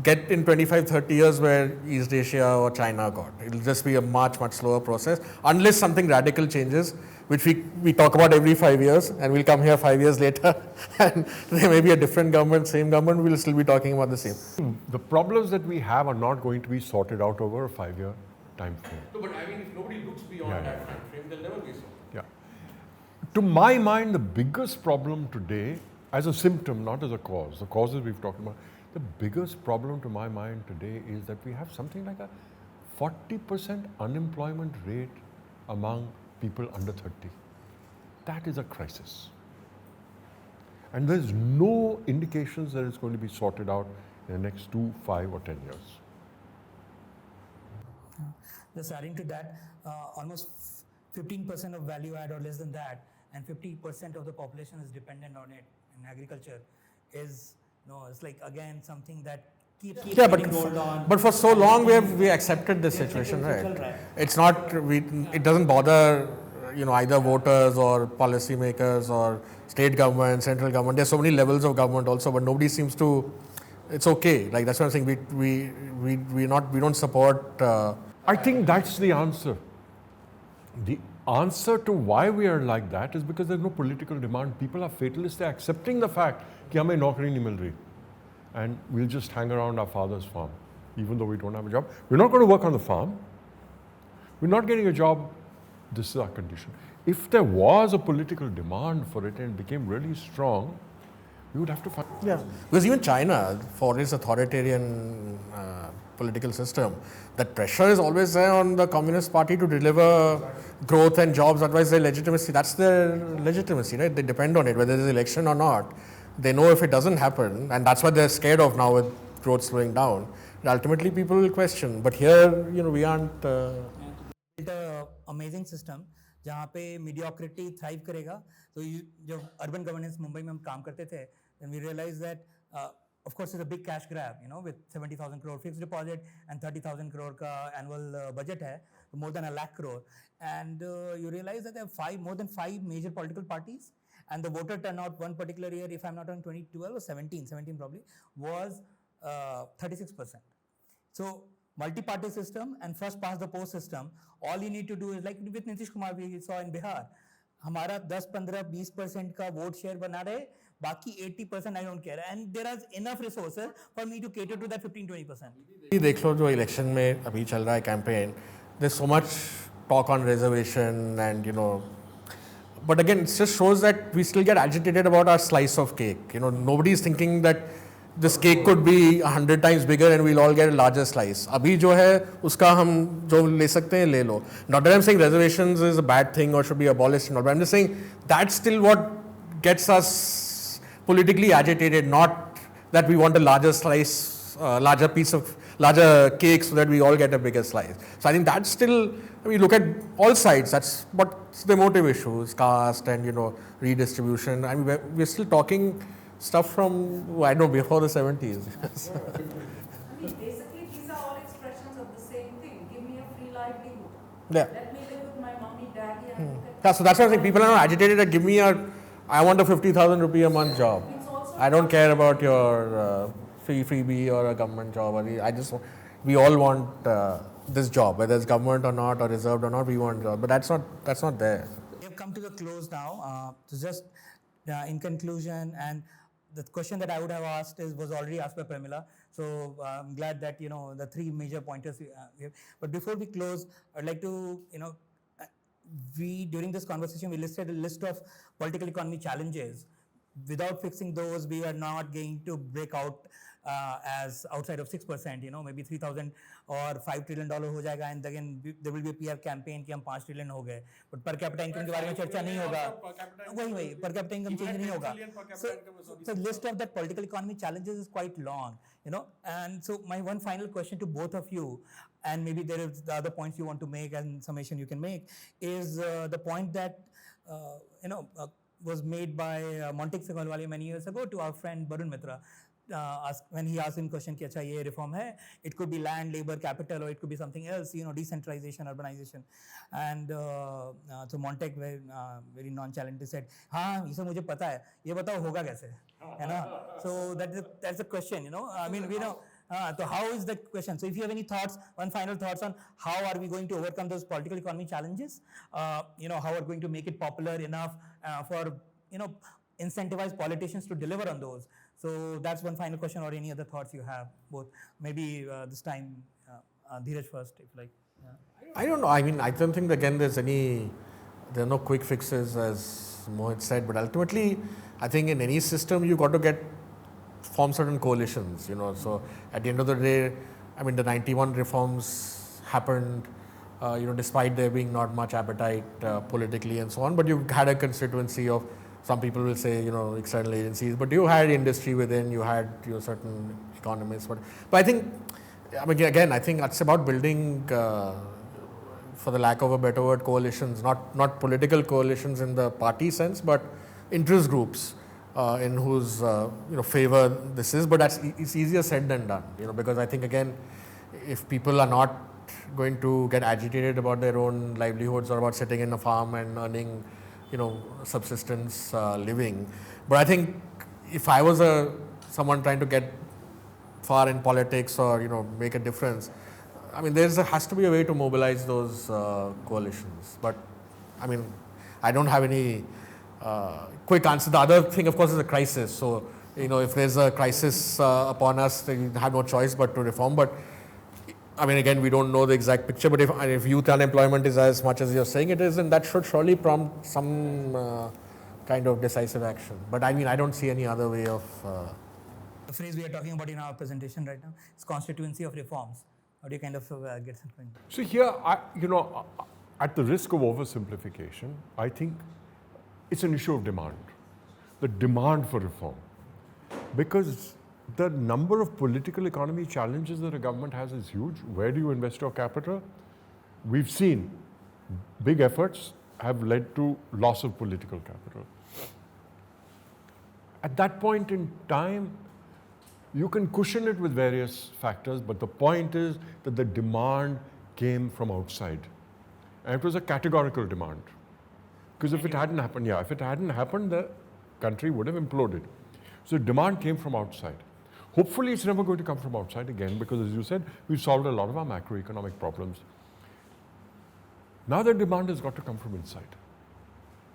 get in 25, 30 years where East Asia or China got. It'll just be a much, much slower process unless something radical changes, which we talk about every 5 years, and we'll come here 5 years later and there may be a different government, same government, we'll still be talking about the same. The problems that we have are not going to be sorted out over a 5-year time frame. No, but I mean, if nobody looks beyond that time frame, they'll never be solved. Yeah. To my mind, the biggest problem today, as a symptom, not as a cause, the causes we've talked about, the biggest problem to my mind today is that we have something like a 40% unemployment rate among people under 30. That is a crisis. And there's no indications that it's going to be sorted out in the next 2, 5 or 10 years. Just adding to that, almost 15% of value add or less than that, and 50% of the population is dependent on it in agriculture is, it's like again something that keeps Yeah, getting rolled on. but for so long we accepted this situation, right? It's not, it doesn't bother, either voters or policymakers or state government, central government. There's so many levels of government also, but nobody seems to, it's okay. Like that's what I'm saying, we don't support. I think that's the answer. The answer to why we are like that is because there's no political demand. People are fatalists. They're accepting the fact that हमें नौकरी नहीं मिल रही, and we'll just hang around our father's farm, even though we don't have a job. We're not going to work on the farm. We're not getting a job. This is our condition. If there was a political demand for it and it became really strong, we would have to find. Yeah, because even China, for its authoritarian political system, that pressure is always there on the Communist Party to deliver growth and jobs, otherwise their legitimacy, that's their legitimacy, right? They depend on it, whether there's election or not. They know if it doesn't happen, and that's what they're scared of now with growth slowing down. And ultimately, people will question. But here, we aren't. Built a amazing system जहाँ पे mediocrity thrive करेगा. तो जब urban governance Mumbai में हम काम करते थे, then we realized that of course it's a big cash grab, with 70,000 crore fixed deposit and 30,000 crore का annual budget है, more than 1 lakh crore, and you realize that there are more than 5 major political parties, and the voter turnout one particular year, if I'm not wrong, 2012 or 17 probably, was 36%. So multi-party system and first past the post system, all you need to do is like with Nitish Kumar we saw in Bihar, हमारा 10, 15, 20% का vote share बना रहे, बाकी 80% I don't care, and there are enough resources for me to cater to that 15-20%. देख लो जो election में अभी चल रहा है campaign, there's so much talk on reservation and but again it just shows that we still get agitated about our slice of cake. Nobody is thinking that this cake could be 100 times bigger and we'll all get a larger slice. अभी जो है उसका हम जो ले सकते हैं ले लो. Not that I'm saying reservations is a bad thing or should be abolished, but I'm just saying that's still what gets us politically agitated, not that we want a larger slice, larger cake so that we all get a bigger slice. So I think that's still, we look at all sides, that's what's the motive issues, caste and redistribution. I mean we're still talking stuff from, I don't know, before the 70s. I mean, basically, these are all expressions of the same thing. Give me a free livelihood. Yeah. Let me live with my mommy, daddy, and Yeah, so that's what I'm saying. People are not agitated that give me I want a 50,000 rupee a month job. I don't care about your freebie or a government job. We all want this job, whether it's government or not, or reserved or not, we want a job. But that's not there. We have come to the close now. So just in conclusion, and the question that I would have asked was already asked by Pramila. So I'm glad that, the 3 major pointers we have. But before we close, I'd like to, during this conversation, we listed a list of political economy challenges. Without fixing those, we are not going to break out as outside of 6%, maybe 3,000 or $5 trillion हो जाएगा, and again there will be a PR campaign कि हम 5 trillion हो गए, but per capita income के बारे में चर्चा नहीं होगा, वही per capita income change नहीं होगा. So list of that political economy challenges is quite long, and so my one final question to both of you, and maybe there is the other points you want to make and summation you can make, is the point that was made by Montek Sagalwali many years ago to our friend Barun Mitra. When he asked him question कि अच्छा ये reform है, it could be land, labor, capital, or it could be something else, decentralization, urbanization, and so Montek very nonchalantly said, हाँ ये सब मुझे पता है, ये बताओ होगा कैसे, है ना? So that's the question, I mean So how is the question? So if you have any thoughts, one final thoughts on how are we going to overcome those political economy challenges? How are we going to make it popular enough for incentivize politicians to deliver on those? So that's one final question, or any other thoughts you have, both. Maybe this time, Dhiraj first, if like. I don't know. I mean, I don't think again there are no quick fixes, as Mohit said. But ultimately, I think in any system you got to form certain coalitions. So at the end of the day, I mean, the 91 reforms happened. Despite there being not much appetite politically and so on, but you had a constituency of, some people will say, external agencies, but you had industry within, you had certain economists. But I think, I think it's about building, for the lack of a better word, coalitions, not political coalitions in the party sense, but interest groups in whose favor this is. But it's easier said than done, because I think again, if people are not going to get agitated about their own livelihoods or about sitting in a farm and earning, subsistence living. But I think if I was someone trying to get far in politics or make a difference, I mean, has to be a way to mobilize those coalitions. But I mean, I don't have any quick answer. The other thing, of course, is a crisis. So if there's a crisis upon us, then you have no choice but to reform. But I mean, again, we don't know the exact picture, but if youth unemployment is as much as you're saying it is, then that should surely prompt some kind of decisive action. But I mean, I don't see any other way of... The phrase we are talking about in our presentation right now is constituency of reforms. How do you kind of get something? So here, at the risk of oversimplification, I think it's an issue of demand. The demand for reform. Because the number of political economy challenges that a government has is huge. Where do you invest your capital? We've seen big efforts have led to loss of political capital. At that point in time, you can cushion it with various factors, but the point is that the demand came from outside. And it was a categorical demand. Because if it hadn't happened, the country would have imploded. So demand came from outside. Hopefully it's never going to come from outside again, because as you said, we've solved a lot of our macroeconomic problems. Now the demand has got to come from inside.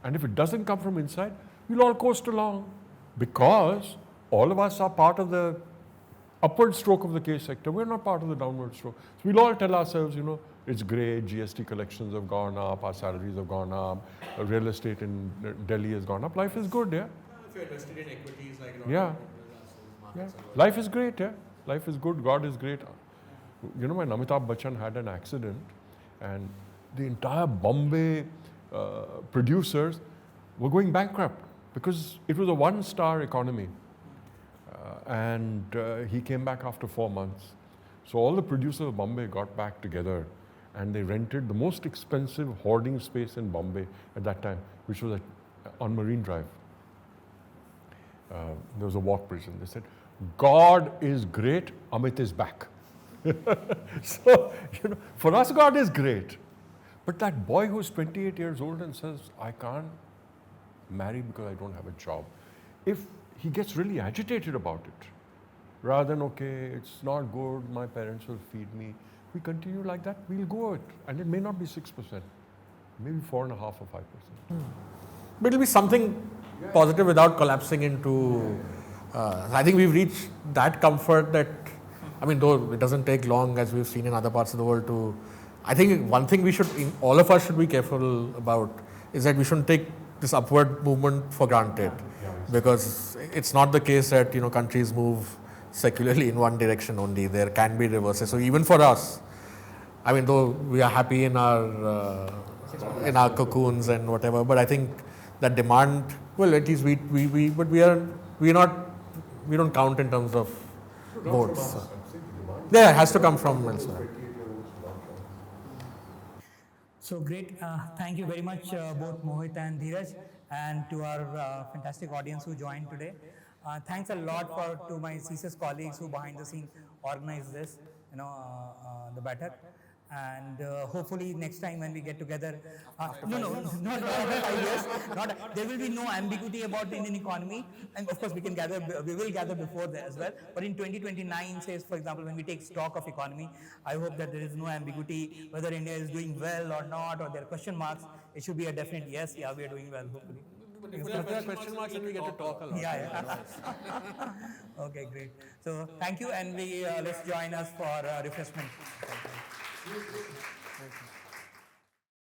And if it doesn't come from inside, we'll all coast along, because all of us are part of the upward stroke of the K sector. We're not part of the downward stroke. So we'll all tell ourselves, it's great, GST collections have gone up, our salaries have gone up, real estate in Delhi has gone up. Life is good, yeah? If you're invested in equities, like... Yeah. Life is great, yeah? Life is good, God is great. When Amitabh Bachchan had an accident, and the entire Bombay producers were going bankrupt, because it was a one-star economy. And he came back after 4 months. So all the producers of Bombay got back together, and they rented the most expensive hoarding space in Bombay at that time, which was on Marine Drive. There was a walk bridge, and they said, God is great, Amit is back. So, for us, God is great. But that boy who's 28 years old and says, I can't marry because I don't have a job, if he gets really agitated about it, rather than, okay, it's not good, my parents will feed me, we continue like that, we'll go it. And it may not be 6%, maybe 4.5% or 5%. But it'll be something positive without collapsing into... I think we've reached that comfort that, I mean, though it doesn't take long, as we've seen in other parts of the world, to... I think one thing all of us should be careful about is that we shouldn't take this upward movement for granted. Because it's not the case that, countries move secularly in one direction only. There can be reverses. So even for us, I mean, though we are happy in our cocoons and whatever, but I think that demand, well, at least we don't count in terms of votes. Yeah, it has to come from elsewhere. So great. Thank you very much, both Mohit and Dhiraj, and to our fantastic audience who joined today. Thanks a lot to my CSIS colleagues who behind the scene organized this, the Baithak. And hopefully next time when we get together, not after 5 years, there will be no ambiguity about the Indian economy, and of course we will gather before that as well. But in 2029, says for example, when we take stock of economy, I hope that there is no ambiguity whether India is doing well or not, or there are question marks. It should be a definite yes, yeah, we are doing well, hopefully. If there are question marks, then we get to talk a lot. Yeah. Okay, great. So thank you, and let's join us for refreshment. Thank you.